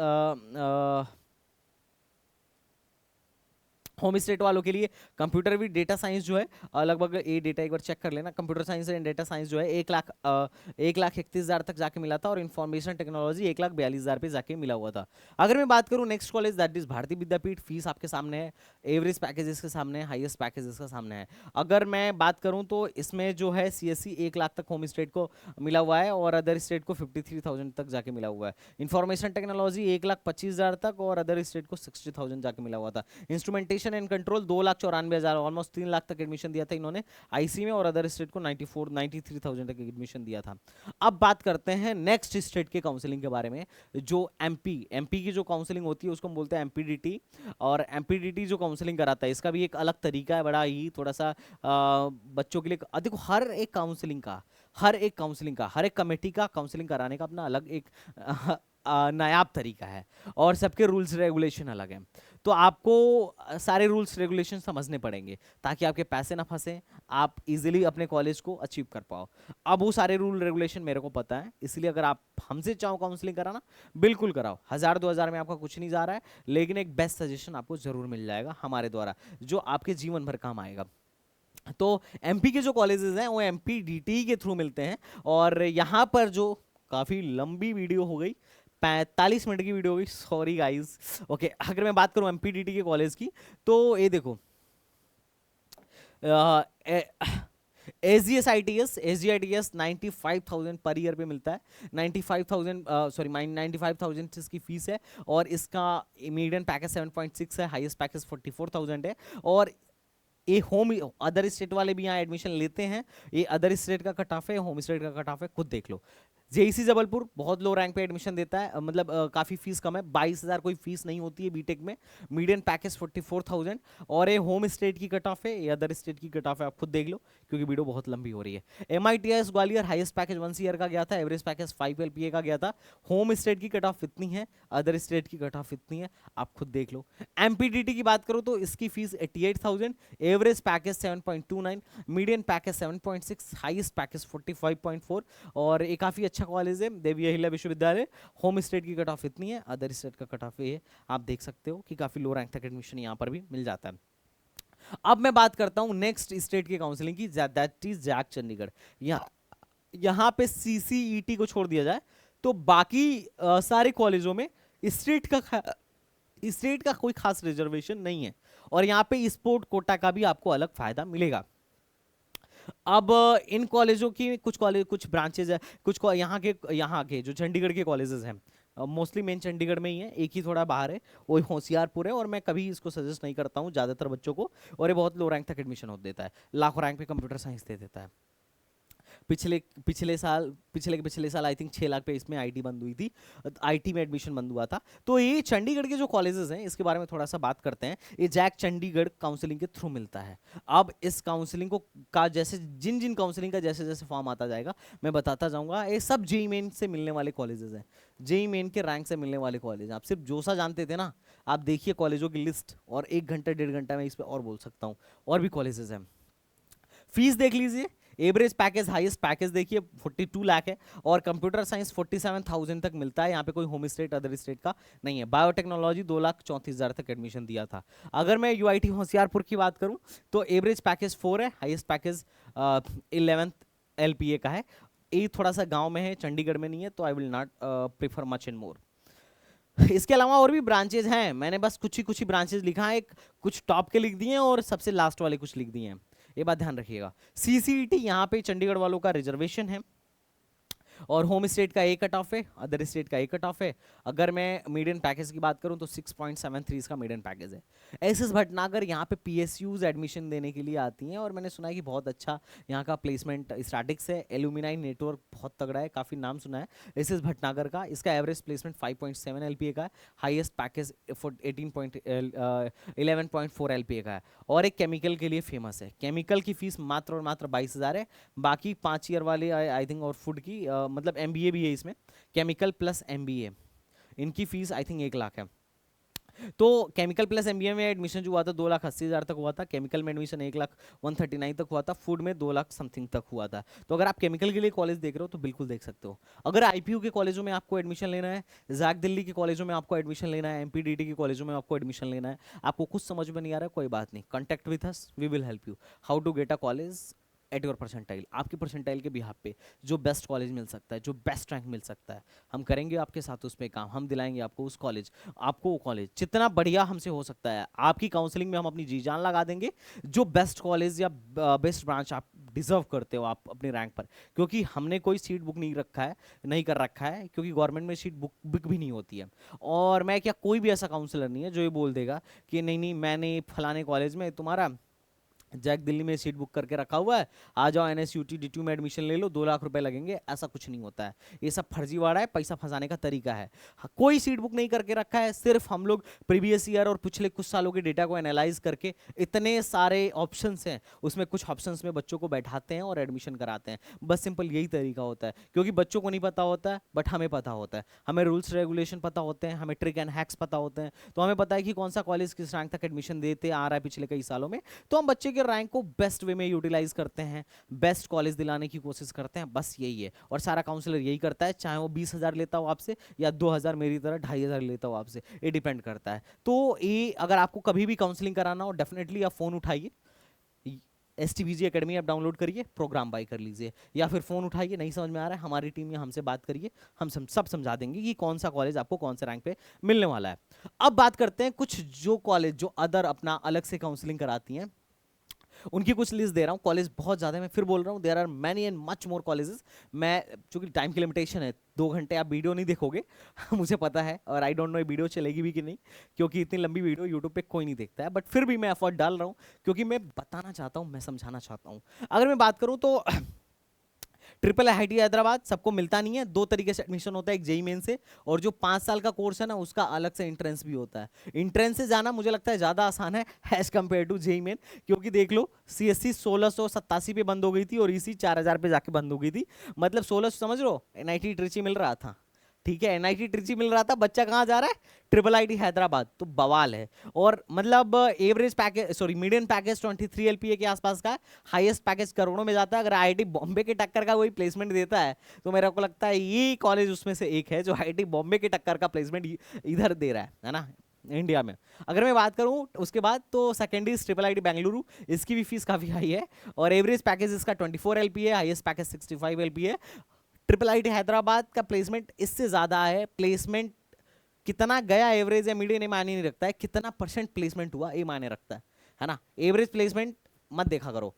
होम स्टेट वालों के लिए कंप्यूटर भी डेटा साइंस जो है लगभग, ये डेटा एक बार चेक कर लेना, computer science and data science जो है 1,31,000 तक जाके मिला था, और इन्फॉर्मेशन टेक्नोलॉजी 1,42,000 पे जाके मिला हुआ था। अगर मैं बात करूँ नेक्स्ट कॉलेज दैट इज भारतीय विद्यापीठ, फीस आपके सामने है, एवरेज पैकेजेस के सामने है, हाईएस्ट पैकेजेस का सामने है। अगर मैं बात करूँ तो इसमें जो है CSC 1 लाख तक होम स्टेट को मिला हुआ है, और अदर स्टेट को 53,000 तक जाके मिला हुआ है। इंफॉर्मेशन टेक्नोलॉजी 1,25,000 तक, और अदर स्टेट को 60,000 जाके मिला हुआ था। Instrumentation and control 2,94,000, almost 3 lakh तक एडमिशन दिया था इन्होंने आईसी में, और अदर स्टेट को 93,000 तक एडमिशन दिया था। अब बात करते हैं नेक्स्ट स्टेट के काउंसलिंग के बारे में। जो एमपी की जो काउंसलिंग होती है उसको हम बोलते हैं एमपीडीटी, और एमपीडीटी जो काउंसलिंग कराता है इसका भी एक अलग तरीका है, बड़ा ही थोड़ा सा बच्चों के लिए। देखो हर एक काउंसलिंग का, हर एक कमेटी का काउंसलिंग कराने का अपना अलग एक नायाब तरीका है, और सबके रूल्स रेगुलेशन अलग हैं। तो आपको सारे रूल्स रेगुलेशन समझने पड़ेंगे ताकि आपके पैसे ना फंसे, आप इजीली अपने कॉलेज को अचीव कर पाओ। अब वो सारे रूल रेगुलेशन मेरे को पता है, इसलिए अगर आप हमसे चाहो काउंसलिंग कराना, बिल्कुल कराओ। 1000-2000 में आपका कुछ नहीं जा रहा है, लेकिन एक बेस्ट सजेशन आपको जरूर मिल जाएगा हमारे द्वारा, जो आपके जीवन भर काम आएगा। तो एमपी के जो कॉलेजेस हैं वो एमपी डीटी के थ्रू मिलते हैं। और यहाँ पर जो काफ़ी लंबी वीडियो हो गई, 45 मिनट की वीडियो हो गई, सॉरी गाइस। ओके, अगर मैं बात करूँ एमपी डीटी के कॉलेज की, तो ये देखो S G I T S 95,000 per year पे मिलता है। 95,000 सॉरी 95,000 इसकी फीस है, और इसका मीडियन पैकेज 7.6 है, हाईएस्ट पैकेज 44,000 है। और ये होम, अदर स्टेट वाले भी यहाँ एडमिशन लेते हैं, ये अदर स्टेट का कट ऑफ है, होम स्टेट का कट ऑफ है, खुद देख लो। जेईसी जबलपुर बहुत लो रैंक पे एडमिशन देता है, मतलब काफ़ी फीस कम है, 22,000 कोई फीस नहीं होती है बीटेक में, मीडियन पैकेज 44,000। और ये होम स्टेट की कट ऑफ है, ये अदर स्टेट की कट ऑफ है, आप खुद देख लो क्योंकि वीडियो बहुत लंबी हो रही है। MITS Gwalior highest package 1 year का गया था, एवरेज पैकेज 5 LPA का गया था। होम स्टेट की कट ऑफ इतनी है, अदर स्टेट की कट ऑफ इतनी है, आप खुद देख लो। MPDT की बात करो तो इसकी fees 88,000, average package 7.29, median package 7.6, highest package 45.4। और ये काफ़ी अच्छा कॉलेज है, देवी अहिल्या विश्वविद्यालय। होम स्टेट की कट ऑफ इतनी है, अदर स्टेट का कट ऑफ ये है, आप देख सकते हो कि काफ़ी लो रैंक तक एडमिशन यहाँ पर भी मिल जाता है। अब मैं बात करता हूँ नेक्स्ट स्टेट की काउंसलिंग की, दैट इज जैक चंडीगढ़। यहाँ पे CCET को छोड़ दिया जाए तो बाकी सारे कॉलेजों में स्टेट का कोई खास रिजर्वेशन नहीं है, और यहाँ पे स्पोर्ट कोटा का भी आपको अलग फायदा मिलेगा। अब इन कॉलेजों की कुछ ब्रांचेज है, यहाँ के जो चंडीगढ़ के कॉलेजेस हैं, मोस्टली मेन चंडीगढ़ में ही है, एक ही थोड़ा बाहर है, वो होशियारपुर है। और मैं कभी इसको सजेस्ट नहीं करता हूँ ज़्यादातर बच्चों को, और ये बहुत लो रैंक तक एडमिशन हो देता है, लाखों रैंक पे कंप्यूटर साइंस दे देता है। पिछले साल आई थिंक 6 लाख पे इसमें आईटी बंद हुई थी, आईटी में एडमिशन बंद हुआ था। तो ये चंडीगढ़ के जो कॉलेजेस हैं इसके बारे में थोड़ा सा बात करते हैं। ये जैक चंडीगढ़ काउंसलिंग के थ्रू मिलता है। अब इस काउंसलिंग को का जैसे जिन जिन काउंसलिंग का जैसे जैसे फॉर्म आता जाएगा मैं बताता जाऊंगा। ये सब जेई मेन से मिलने वाले कॉलेजेस हैं, जेई मेन के रैंक से मिलने वाले कॉलेज। आप सिर्फ जोसा जानते थे ना, आप देखिए कॉलेजों की लिस्ट, और 1 घंटा 1.5 घंटा में इस पर और बोल सकता हूँ, और भी कॉलेजेस हैं। फीस देख लीजिए, एवरेज पैकेज हाईएस्ट पैकेज देखिए 42 लाख है, और कंप्यूटर साइंस 47,000 तक मिलता है। यहाँ पे कोई होम स्टेट अदर स्टेट का नहीं है। बायोटेक्नोलॉजी 2,34,000 तक एडमिशन दिया था। अगर मैं यूआईटी होशियारपुर की बात करूँ तो एवरेज पैकेज 4 है, हाईएस्ट पैकेज 11th LPA का है। ये थोड़ा सा गांव में है, चंडीगढ़ में नहीं है, तो I will not prefer much and more. इसके अलावा और भी ब्रांचेज हैं, मैंने बस कुछ ही ब्रांचेज लिखा है, कुछ टॉप के लिख दिए हैं और सबसे लास्ट वाले कुछ लिख दिए हैं, ये बात ध्यान रखिएगा। CCET यहाँ पे चंडीगढ़ वालों का रिजर्वेशन है, और होम स्टेट का एक कट ऑफ है, अदर स्टेट का एक कट ऑफ है। अगर मैं मीडियन पैकेज की बात करूं तो 6.73 इसका मीडियन पैकेज है। एसएस भटनागर यहाँ पे PSUs एडमिशन देने के लिए आती हैं, और मैंने सुना है कि बहुत अच्छा यहाँ का प्लेसमेंट स्टैटिक्स है। एलुमिनाई नेटवर्क बहुत तगड़ा है, काफ़ी नाम सुना है एसएस भटनागर का। इसका एवरेज प्लेसमेंट 5.7 LPA का है, हाईएस्ट पैकेज 11.4 LPA का है। और एक केमिकल के लिए फेमस है, केमिकल की फीस मात्र और मात्र 22,000 है। बाकी 5 ईयर वाले आई थिंक, और फूड की मतलब MBA भी है इसमें, केमिकल प्लस MBA, इनकी फीस आई थिंक 1 लाख है। तो केमिकल प्लस MBA में एडमिशन जो हुआ था 2,80,000 तक हुआ था, केमिकल में एडमिशन 1,139 तक हुआ था, फूड में 2 लाख समथिंग तक हुआ था। तो अगर आप केमिकल के लिए कॉलेज देख रहे हो तो बिल्कुल देख सकते हो। अगर IPU के कॉलेजों में आपको एडमिशन लेना है, जैक दिल्ली के कॉलेजों में आपको एडमिशन लेना है, MPDT के कॉलेजों में आपको एडमिशन लेना है, आपको कुछ समझ में नहीं आ रहा है, कोई बात नहीं, contact with us, we will help you how to get a college at your percentile. आपके परसेंटाइल के बिहाफ पे जो बेस्ट कॉलेज मिल सकता है, जो बेस्ट रैंक मिल सकता है, हम करेंगे आपके साथ उस पर काम, हम दिलाएंगे आपको उस कॉलेज, आपको वो कॉलेज जितना बढ़िया हमसे हो सकता है। आपकी काउंसलिंग में हम अपनी जी जान लगा देंगे, जो बेस्ट कॉलेज या बेस्ट ब्रांच आप डिजर्व करते हो आप अपने रैंक पर। क्योंकि हमने कोई सीट बुक नहीं कर रखा है, क्योंकि गवर्नमेंट में सीट बुक भी नहीं होती है। और मैं क्या, कोई भी ऐसा काउंसलर नहीं है जो ये बोल देगा कि नहीं नहीं मैंने फलाने कॉलेज में तुम्हारा जैक दिल्ली में सीट बुक करके रखा हुआ है, आ जाओ एनएसयूटी डीटू में एडमिशन ले लो, 2 लाख रुपए लगेंगे, ऐसा कुछ नहीं होता है। ये सब फर्जीवाड़ा है, पैसा फंसाने का तरीका है। कोई सीट बुक नहीं करके रखा है, सिर्फ हम लोग प्रीवियस ईयर और पिछले कुछ सालों के डेटा को एनालाइज करके इतने सारे ऑप्शंस हैं, उसमें कुछ ऑप्शंस में बच्चों को बैठाते हैं और एडमिशन कराते हैं। बस सिंपल यही तरीका होता है, क्योंकि बच्चों को नहीं पता होता है बट हमें पता होता है, हमें रूल्स रेगुलेशन पता होते हैं, हमें ट्रिक एंड हैक्स पता होते हैं, तो हमें पता है कि कौन सा कॉलेज किस रैंक तक एडमिशन देते आ रहा है पिछले कई सालों में। तो हम बच्चे के रैंक को बेस्ट वे में यूटिलाइज करते हैं, बेस्ट कॉलेज दिलाने की कोशिश करते हैं, बस यही है। और सारा काउंसलर यही करता है, चाहे वो 20,000 लेता हो आपसे या 2,000 मेरी तरह 2,500 लेता हो आपसे, ये डिपेंड करता है। तो ये अगर आपको कभी भी काउंसलिंग कराना हो, डेफिनेटली आप फोन उठाइए, STBG एकेडमी ऐप डाउनलोड करिए, प्रोग्राम बाय कर लीजिए, या फिर फोन उठाइए, नहीं समझ में आ रहा है हमारी टीम या हमसे बात करिए, हम सब समझा देंगे कि कौन सा कॉलेज आपको कौन से रैंक पे मिलने वाला है। अब बात करते हैं कुछ जो कॉलेज जो अदर अपना अलग से काउंसलिंग कराती हैं, उनकी कुछ लिस्ट दे रहा हूँ। कॉलेज बहुत ज़्यादा है, मैं फिर बोल रहा हूँ, there are many and much more colleges. मैं चूंकि टाइम की लिमिटेशन है, 2 घंटे आप वीडियो नहीं देखोगे मुझे पता है, और आई डोंट नो वीडियो चलेगी भी कि नहीं, क्योंकि इतनी लंबी वीडियो यूट्यूब पे कोई नहीं देखता है, बट फिर भी मैं एफर्ट डाल रहा हूँ, क्योंकि मैं बताना चाहता हूँ, मैं समझाना चाहता हूँ। अगर मैं बात करूँ तो ट्रिपल IIT हैदराबाद सबको मिलता नहीं है, 2 तरीके से एडमिशन होता है, एक जेई मेन से, और जो 5 साल का कोर्स है ना उसका अलग से एंट्रेंस भी होता है। एंट्रेंस से जाना मुझे लगता है ज़्यादा आसान है as compare to JEE main, क्योंकि देख लो CSC 1687 पे बंद हो गई थी और EC 4,000 पे जाके बंद हो गई थी, मतलब 1600 समझ लो NIT ट्रिची मिल रहा था, ठीक है, NIT ट्रिची मिल रहा था, बच्चा कहाँ जा रहा है, ट्रिपल IIT हैदराबाद, तो बवाल है। और मतलब average package, sorry median package 23 LPA के आसपास का है, हाईएस्ट पैकेज करोड़ों में जाता है। अगर IIT बॉम्बे के टक्कर का कोई प्लेसमेंट देता है तो मेरे को लगता है ये कॉलेज उसमें से एक है जो IIT बॉम्बे के टक्कर का प्लेसमेंट इधर दे रहा है ना, इंडिया में। अगर मैं बात करूं उसके बाद तो सेकेंडरी ट्रिपल IIT बेंगलुरु, इसकी भी फीस काफी हाई है, और एवरेज पैकेज इसका 24 LPA, highest package 65 LPA। Triple IIT Hyderabad का प्लेसमेंट इससे ज्यादा है, प्लेसमेंट कितना गया एवरेज या मीडियन ये मायने नहीं रखता है, कितना परसेंट प्लेसमेंट हुआ ये मायने रखता है ना। एवरेज प्लेसमेंट मत देखा करो,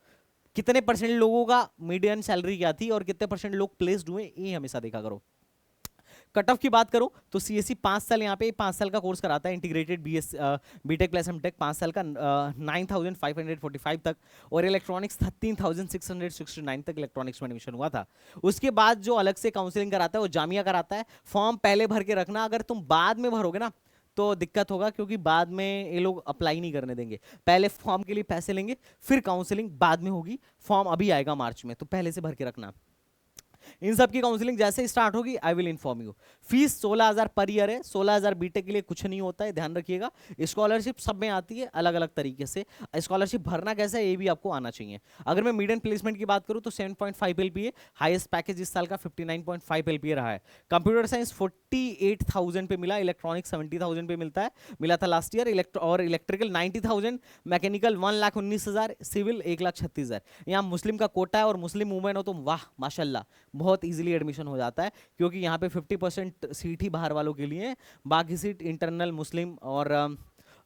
कितने परसेंट लोगों का मीडियन सैलरी क्या थी और कितने परसेंट लोग प्लेस्ड हुए, ये हमेशा देखा करो। कट ऑफ की बात करूं तो CSC 5 साल, यहाँ पे 5 साल का कोर्स कराता है, इंटीग्रेटेड बीटेक प्लस एमटेक 5 साल का 9,545 तक, और इलेक्ट्रॉनिक्स 13,669 तक इलेक्ट्रॉनिक्स में एडमिशन हुआ था। उसके बाद जो अलग से काउंसलिंग कराता है वो जामिया कराता है। फॉर्म पहले भर के रखना, अगर तुम बाद में भरोगे ना तो दिक्कत होगा, क्योंकि बाद में ये लोग अप्लाई नहीं करने देंगे, पहले फॉर्म के लिए पैसे लेंगे, फिर काउंसलिंग बाद में होगी। फॉर्म अभी आएगा मार्च में, तो पहले से भर के रखना। इन सब की काउंसलिंग जैसे स्टार्ट होगी I will inform you. Fees 16,000 per year है, 16,000 बीटेक के लिए कुछ नहीं होता है, ध्यान रखिएगा। स्कॉलरशिप सब में आती है अलग अलग तरीके से, स्कॉलरशिप भरना कैसा है ये भी आपको आना चाहिए। अगर मैं मीडियम प्लेसमेंट की बात करूं तो 7.5 LPA, हाईएस्ट पैकेज इस साल का 59.5 LPA रहा है। कंप्यूटर साइंस 48,000 पे मिला, इलेक्ट्रॉनिक 70,000 पे मिला था लास्ट ईयर, और इलेक्ट्रिकल 90,000, मैकेनिकल 1,19,000, सिविल 1,36,000। यहाँ मुस्लिम का कोटा है और मुस्लिम वुमेन हो तो वाह माशाल्लाह बहुत इजीली एडमिशन हो जाता है, क्योंकि यहाँ पे 50% सीट ही बाहर वालों के लिए है, बाकी सीट इंटरनल मुस्लिम और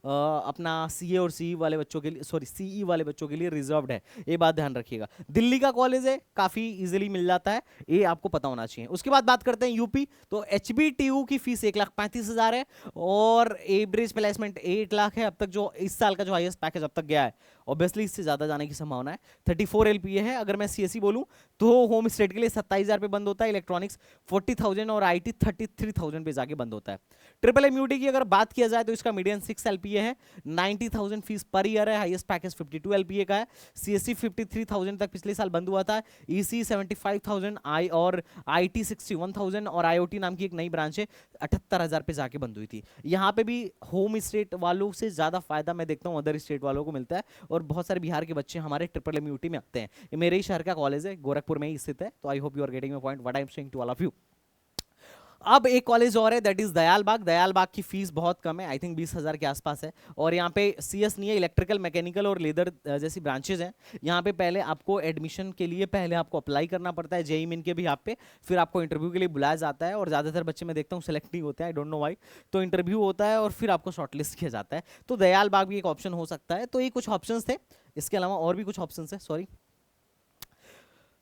अपना CA और CE वाले बच्चों के लिए, सॉरी CE वाले बच्चों के लिए रिजर्व्ड है, ये बात ध्यान रखिएगा। दिल्ली का कॉलेज है, काफ़ी इजीली मिल जाता है, ये आपको पता होना चाहिए। उसके बाद बात करते हैं यूपी, तो HBTU की फीस 1,35,000 है, और एवरेज प्लेसमेंट 8 लाख है अब तक, जो इस साल का जो हाईएस्ट पैकेज अब तक गया है। ऑब्वियसली इससे ज़्यादा जाने की संभावना है। 34 LPA है। अगर मैं CSE बोलूँ तो होम स्टेट के लिए 27,000 पे बंद होता है, इलेक्ट्रॉनिक्स 40,000 और IT 33,000 पे जाके बंद होता है। ट्रिपल MUT की अगर बात किया जाए तो इसका मीडियन 6 LPA है, 90,000 फीस पर ईयर है, हाईएस्ट पैकेज 52 LPA का है। CSE 53,000 तक पिछले साल बंद हुआ था, EC 75,000, और IT 61,000, और IoT नाम की एक नई ब्रांच है 78,000 पे जाके बंद हुई थी। यहाँ पे भी होम स्टेट वालों से ज़्यादा फायदा मैं देखता हूँ अदर स्टेट वालों को मिलता है, और बहुत सारे बिहार के बच्चे हमारे ट्रिपल MUT में आते हैं। ये मेरे ही शहर का कॉलेज है, गोरखपुर में ही स्थित है, तो I hope you are getting my point what I am saying to all of you. अब एक कॉलेज और है, दैट इज दयालबाग। दयालबाग की फीस बहुत कम है, आई थिंक 20,000 के आसपास है, और यहाँ पे CS नहीं है, इलेक्ट्रिकल, मैकेनिकल और लेदर जैसी ब्रांचेज हैं। यहाँ पे पहले आपको एडमिशन के लिए पहले आपको अप्लाई करना पड़ता है, जेई मेन के भी आप पे, फिर आपको इंटरव्यू के लिए बुलाया जाता है, और ज़्यादातर बच्चे मैं देखता हूँ सेलेक्ट नहीं होते हैं, आई डोंट नो वाई। तो इंटरव्यू होता है और फिर आपको शॉर्टलिस्ट किया जाता है, तो दयालबाग भी एक ऑप्शन हो सकता है। तो ये कुछ ऑप्शन थे, इसके अलावा और भी कुछ ऑप्शन है, सॉरी।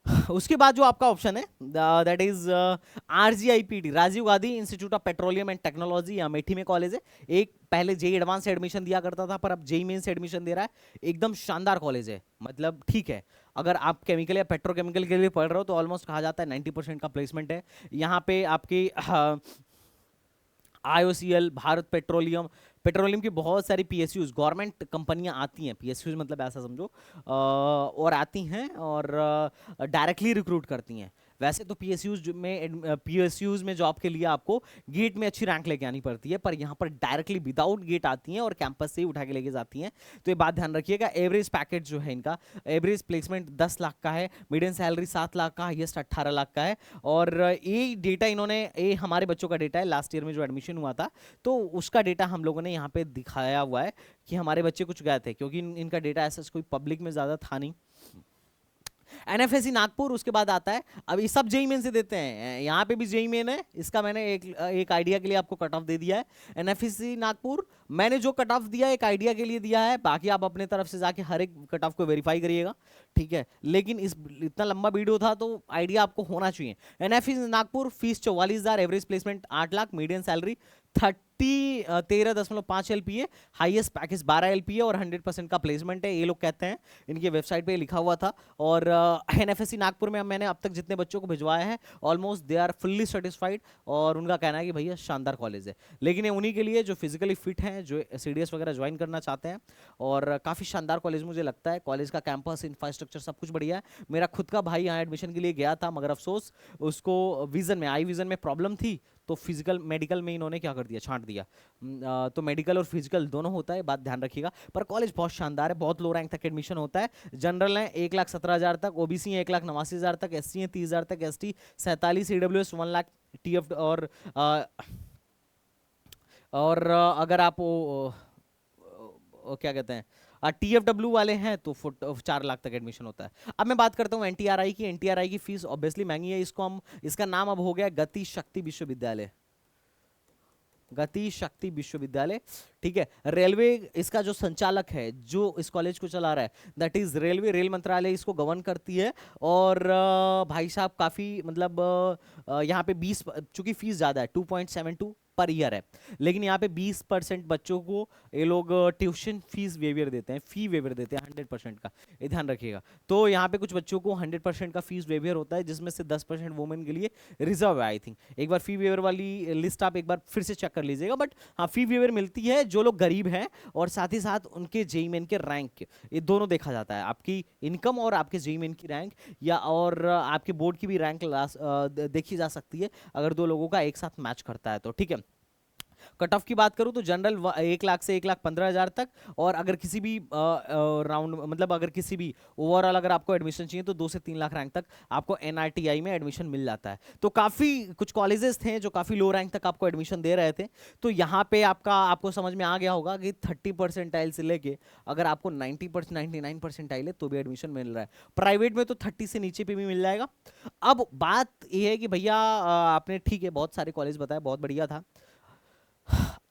उसके बाद जो आपका ऑप्शन है that is RGIPT, Rajiv Gandhi institute of petroleum and technology, Amethi में कॉलेज है। एक पहले जेई एडवांस एडमिशन दिया करता था, पर अब जेई मेंस एडमिशन दे रहा है। एकदम शानदार कॉलेज है, मतलब ठीक है। अगर आप केमिकल या पेट्रोकेमिकल के लिए पढ़ रहे हो तो ऑलमोस्ट कहा जाता है 90% का प्लेसमेंट है यहाँ पे। आपकी IOCL, भारत पेट्रोलियम, पेट्रोलियम की बहुत सारी PSUs गवर्नमेंट कंपनियां आती हैं, PSUs मतलब ऐसा समझो, और आती हैं और डायरेक्टली रिक्रूट करती हैं। वैसे तो PSUs में जॉब के लिए आपको गेट में अच्छी रैंक लेके आनी पड़ती है, पर यहाँ पर डायरेक्टली विदाउट गेट आती हैं और कैंपस से ही उठा के लेके जाती हैं। तो ये बात ध्यान रखिएगा। एवरेज पैकेज जो है इनका, एवरेज प्लेसमेंट 10 लाख का है, मीडियम सैलरी 7 लाख का, हाईएस्ट 18 लाख का है। और ये डेटा इन्होंने, ये हमारे बच्चों का डेटा है, लास्ट ईयर में जो एडमिशन हुआ था तो उसका डेटा हम लोगों ने यहाँ पे दिखाया हुआ है कि हमारे बच्चे कुछ गए थे, क्योंकि इनका डेटा ऐसा कोई पब्लिक में ज्यादा था नहीं। NFSC नागपुर उसके बाद आता है। अब ये सब जेई मेन से देते हैं, यहाँ पे भी जेई मेन है। इसका मैंने एक आइडिया के लिए आपको कट ऑफ दे दिया है। NFSC नागपुर मैंने जो कट ऑफ दिया एक आइडिया के लिए दिया है, बाकी आप अपने तरफ से जाके हर एक कट ऑफ को वेरीफाई करिएगा, ठीक है। लेकिन इस इतना लंबा वीडियो था तो आइडिया आपको होना चाहिए। NFSC Nagpur fees 44,000, average placement 8 lakh, medium salary 13.5 LPA, highest package 12 LPA और 100% का प्लेसमेंट है, ये लोग कहते हैं। इनकी वेबसाइट पे लिखा हुआ था। और NFSC नागपुर में मैंने अब तक जितने बच्चों को भिजवाया है almost they are fully satisfied, और उनका कहना है कि भैया शानदार कॉलेज है। लेकिन ये उन्हीं के लिए जो फिजिकली फिट हैं, जो CDS वगैरह ज्वाइन करना चाहते हैं। और काफ़ी शानदार कॉलेज मुझे लगता है। कॉलेज का कैंपस, इंफ्रास्ट्रक्चर सब कुछ बढ़िया है। मेरा खुद का भाई यहाँ एडमिशन के लिए गया था, मगर अफसोस उसको विजन में, आई विजन में प्रॉब्लम थी, तो फिजिकल मेडिकल में इन्होंने क्या कर दिया, छांट दिया। तो मेडिकल और फिजिकल दोनों होता है, बात ध्यान रखिएगा। पर कॉलेज बहुत शानदार है, बहुत लो रैंक तक एडमिशन होता है। जनरल है 1,17,000 तक, OBC है 1,89,000 तक, SC है 30,000 तक, ST 47, EWS 1 लाख, TF और अगर आप क्या कहते हैं TFW वाले हैं तो 4 लाख तक एडमिशन होता है। अब मैं बात करता हूँ NTRI की। NTRI की फीस ऑब्वियसली महंगी है। इसका नाम अब हो गया गति शक्ति विश्वविद्यालय, गति शक्ति विश्वविद्यालय, ठीक है। रेलवे इसका जो संचालक है, जो इस कॉलेज को चला रहा है, दैट इज रेलवे, रेल मंत्रालय इसको गवर्न करती है। और भाई साहब काफी मतलब यहाँ पे 20, चूंकि फीस ज्यादा है 2.72 पर ईयर है, लेकिन यहाँ पे 20% बच्चों को ये लोग ट्यूशन फीस वेवियर देते हैं, फी वेवियर देते हैं 100% का, ये ध्यान रखिएगा। तो यहाँ पे कुछ बच्चों को 100% का फीस वेवियर होता है, जिसमें से 10% वुमेन के लिए रिजर्व है आई थिंक। एक बार फी वेवियर वाली लिस्ट आप एक बार फिर से चेक कर लीजिएगा। बट हाँ, फी वेवियर मिलती है जो लोग गरीब हैं, और साथ ही साथ उनके जेईई मेन के रैंक, ये दोनों देखा जाता है, आपकी इनकम और आपके जेईई मेन की रैंक, या और आपके बोर्ड की भी रैंक देखी जा सकती है अगर दो लोगों का एक साथ मैच करता है तो, ठीक है। कट ऑफ की बात करूं तो जनरल 1 लाख से 1,15,000 तक, और अगर किसी भी राउंड मतलब अगर किसी भी ओवरऑल अगर आपको एडमिशन चाहिए तो 2 से 3 लाख रैंक तक आपको NRTI में एडमिशन मिल जाता है। तो काफ़ी कुछ कॉलेजेस थे जो काफ़ी लो रैंक तक आपको एडमिशन दे रहे थे। तो यहाँ पे आपको समझ में आ गया होगा कि 30 परसेंटाइल से लेके अगर आपको 90% 99 परसेंटाइल है तो भी एडमिशन मिल रहा है। प्राइवेट में तो 30 से नीचे पे भी मिल जाएगा। अब बात यह है कि भैया आपने ठीक है बहुत सारे कॉलेज बताए, बहुत बढ़िया था।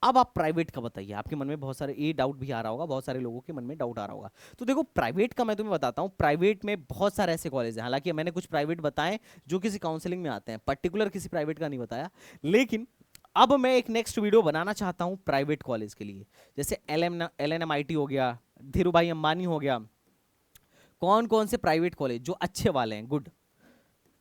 अब आप प्राइवेट का बताइए, आपके मन में बहुत सारे ये डाउट भी आ रहा होगा, बहुत सारे लोगों के मन में डाउट आ रहा होगा। तो देखो प्राइवेट का मैं तुम्हें बताता हूँ। प्राइवेट में बहुत सारे ऐसे कॉलेज हैं, हालांकि मैंने कुछ प्राइवेट बताए जो किसी काउंसलिंग में आते हैं, पर्टिकुलर किसी प्राइवेट का नहीं बताया। लेकिन अब मैं एक नेक्स्ट वीडियो बनाना चाहता हूँ प्राइवेट कॉलेज के लिए, जैसे LNMIT हो गया, धीरू भाई अंबानी हो गया, कौन कौन से प्राइवेट कॉलेज जो अच्छे वाले हैं, गुड,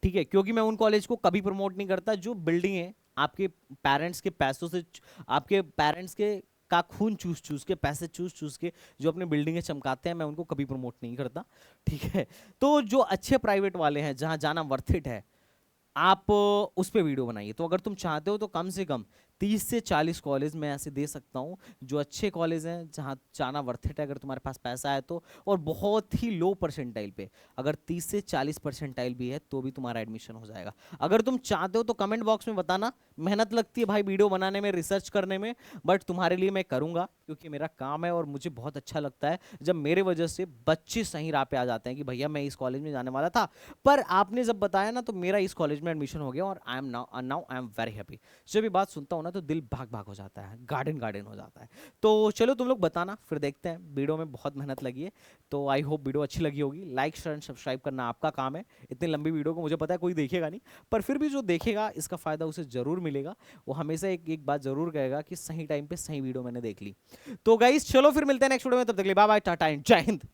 ठीक है। क्योंकि मैं उन कॉलेज को कभी प्रमोट नहीं करता जो बिल्डिंग है आपके पेरेंट्स के पैसों से, आपके पेरेंट्स के का खून चूस चूस के, पैसे चूस चूस के जो अपने बिल्डिंगें चमकाते हैं, मैं उनको कभी प्रमोट नहीं करता, ठीक है। तो जो अच्छे प्राइवेट वाले हैं जहां जाना वर्थ इट है, आप उस पर वीडियो बनाइए। तो अगर तुम चाहते हो तो कम से कम 30 से 40 कॉलेज मैं ऐसे दे सकता हूँ जो अच्छे कॉलेज हैं, जहाँ जाना वर्थ इट है अगर तुम्हारे पास पैसा है तो, और बहुत ही लो परसेंटाइल पे, अगर 30 से 40 परसेंटाइल भी है तो भी तुम्हारा एडमिशन हो जाएगा। अगर तुम चाहते हो तो कमेंट बॉक्स में बताना। मेहनत लगती है भाई वीडियो बनाने में, रिसर्च करने में, बट तुम्हारे लिए मैं करूँगा क्योंकि मेरा काम है और मुझे बहुत अच्छा लगता है जब मेरे वजह से बच्चे सही राह पे आ जाते हैं कि भैया मैं इस कॉलेज में जाने वाला था, पर आपने जब बताया ना तो मेरा इस कॉलेज में एडमिशन हो गया और I am now I am very happy. जब ये बात सुनता हूँ ना ना तो दिल भाग भाग हो जाता है, गार्डन गार्डन हो जाता है। तो चलो तुम लोग बताना, फिर देखते हैं। वीडियो में बहुत मेहनत लगी है, तो आई होप वीडियो अच्छी लगी होगी। लाइक शेयर एंड सब्सक्राइब करना आपका काम है। इतनी लंबी वीडियो को मुझे पता है कोई देखेगा नहीं, पर फिर भी जो देखेगा इसका फ़ायदा उसे ज़रूर मिलेगा। वो हमेशा एक एक बात ज़रूर कहेगा कि सही टाइम पे सही वीडियो मैंने देख ली। तो गाइस चलो फिर मिलते हैं नेक्स्ट वीडियो में, तब तक के लिए बाय बाय, टाटा एंड जय हिंद।